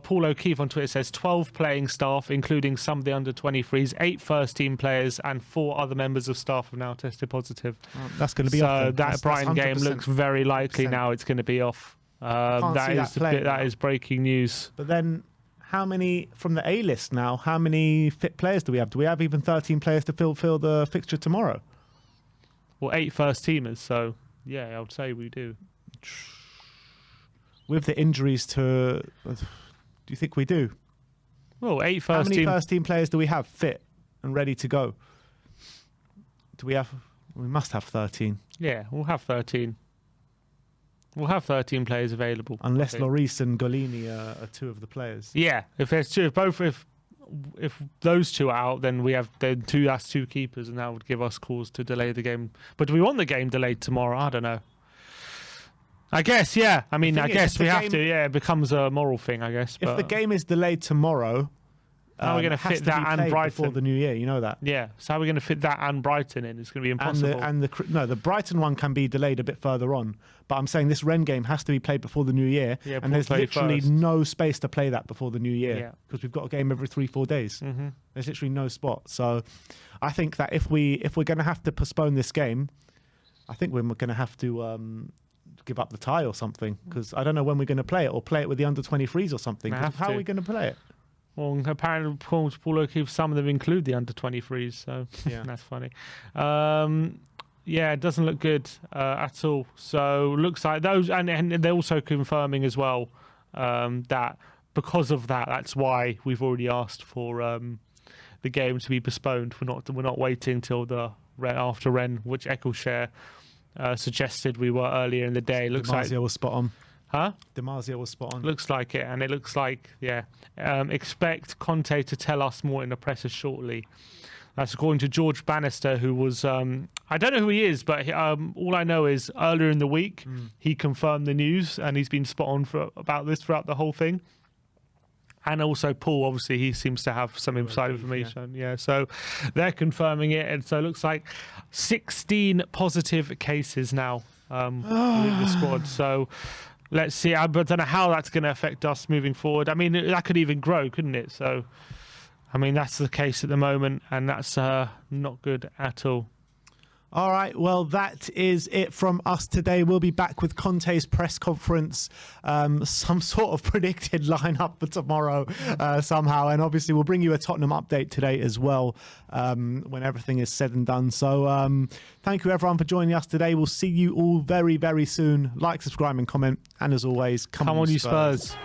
Paul O'Keefe on Twitter says 12 playing staff, including some of the under 23s, 8 first team players, and 4 other members of staff have now tested positive. That's going to be so off. Then. That Brighton game 100%. looks very likely 100%. now. It's going to be off. Can't see that playing That now. is breaking news. But then, how many from the A list now? How many fit players do we have? Do we have even 13 players to fill the fixture tomorrow? Well, 8 first teamers. So yeah, I would say we do. With the injuries to, do you think we do? Well, 8 How first many team. first team players do we have fit and ready to go? Do we have? We must have 13, Yeah, we'll have 13. We'll have 13 players available. unless I think. Lloris and Golini are 2 of the players. Yeah, if there's 2, if those 2 are out, then we have that's 2 keepers, and that would give us cause to delay the game. But do we want the game delayed tomorrow? I don't know. I guess, yeah. I mean, I thing is, guess if we the have game- to. Yeah, it becomes a moral thing, I guess. If But the game is delayed tomorrow, how are we going it to has fit to be that and played Brighton? before the new year? You know that. Yeah, so how are we going to fit that and Brighton in? It's going to be impossible. The Brighton one can be delayed a bit further on, but I'm saying this Rennes game has to be played before the new year, Yeah, and there's play literally first. no space to play that before the new year Yeah. because we've got a game every 3-4 days. Mm-hmm. There's literally no spot. So I think that if we're going to have to postpone this game, I think we're going to have to give up the tie or something, because I don't know when we're going to play it, or play it with the under 23s or something. We 'Cause have how are to. we going to play it? Well, apparently, Paul O'Keefe, some of them include the under 23s, so Yeah. that's funny. Yeah, it doesn't look good at all. So looks like those, and they're also confirming as well that because of that, that's why we've already asked for the game to be postponed. We're not waiting till after Rennes, which Eccleshare suggested we were earlier in the day. Looks like, DiMarzio was spot on. huh? DiMarzio was spot on. Looks like it, and it looks like, yeah. Expect Conte to tell us more in the presser shortly. That's according to George Bannister, who was, I don't know who he is, but all I know is earlier in the week, he confirmed the news, and he's been spot on about this throughout the whole thing. And also Paul, obviously, he seems to have some inside information. Yeah, so they're confirming it, and so it looks like 16 positive cases now within the squad. So let's see. I don't know how that's going to affect us moving forward. I mean, that could even grow, couldn't it? So, I mean, that's the case at the moment, and that's not good at all. All right, well, that is it from us today. We'll be back with Conte's press conference, some sort of predicted lineup for tomorrow somehow. And obviously, we'll bring you a Tottenham update today as well when everything is said and done. So thank you, everyone, for joining us today. We'll see you all very, very soon. Like, subscribe, and comment. And as always, come on, you Spurs.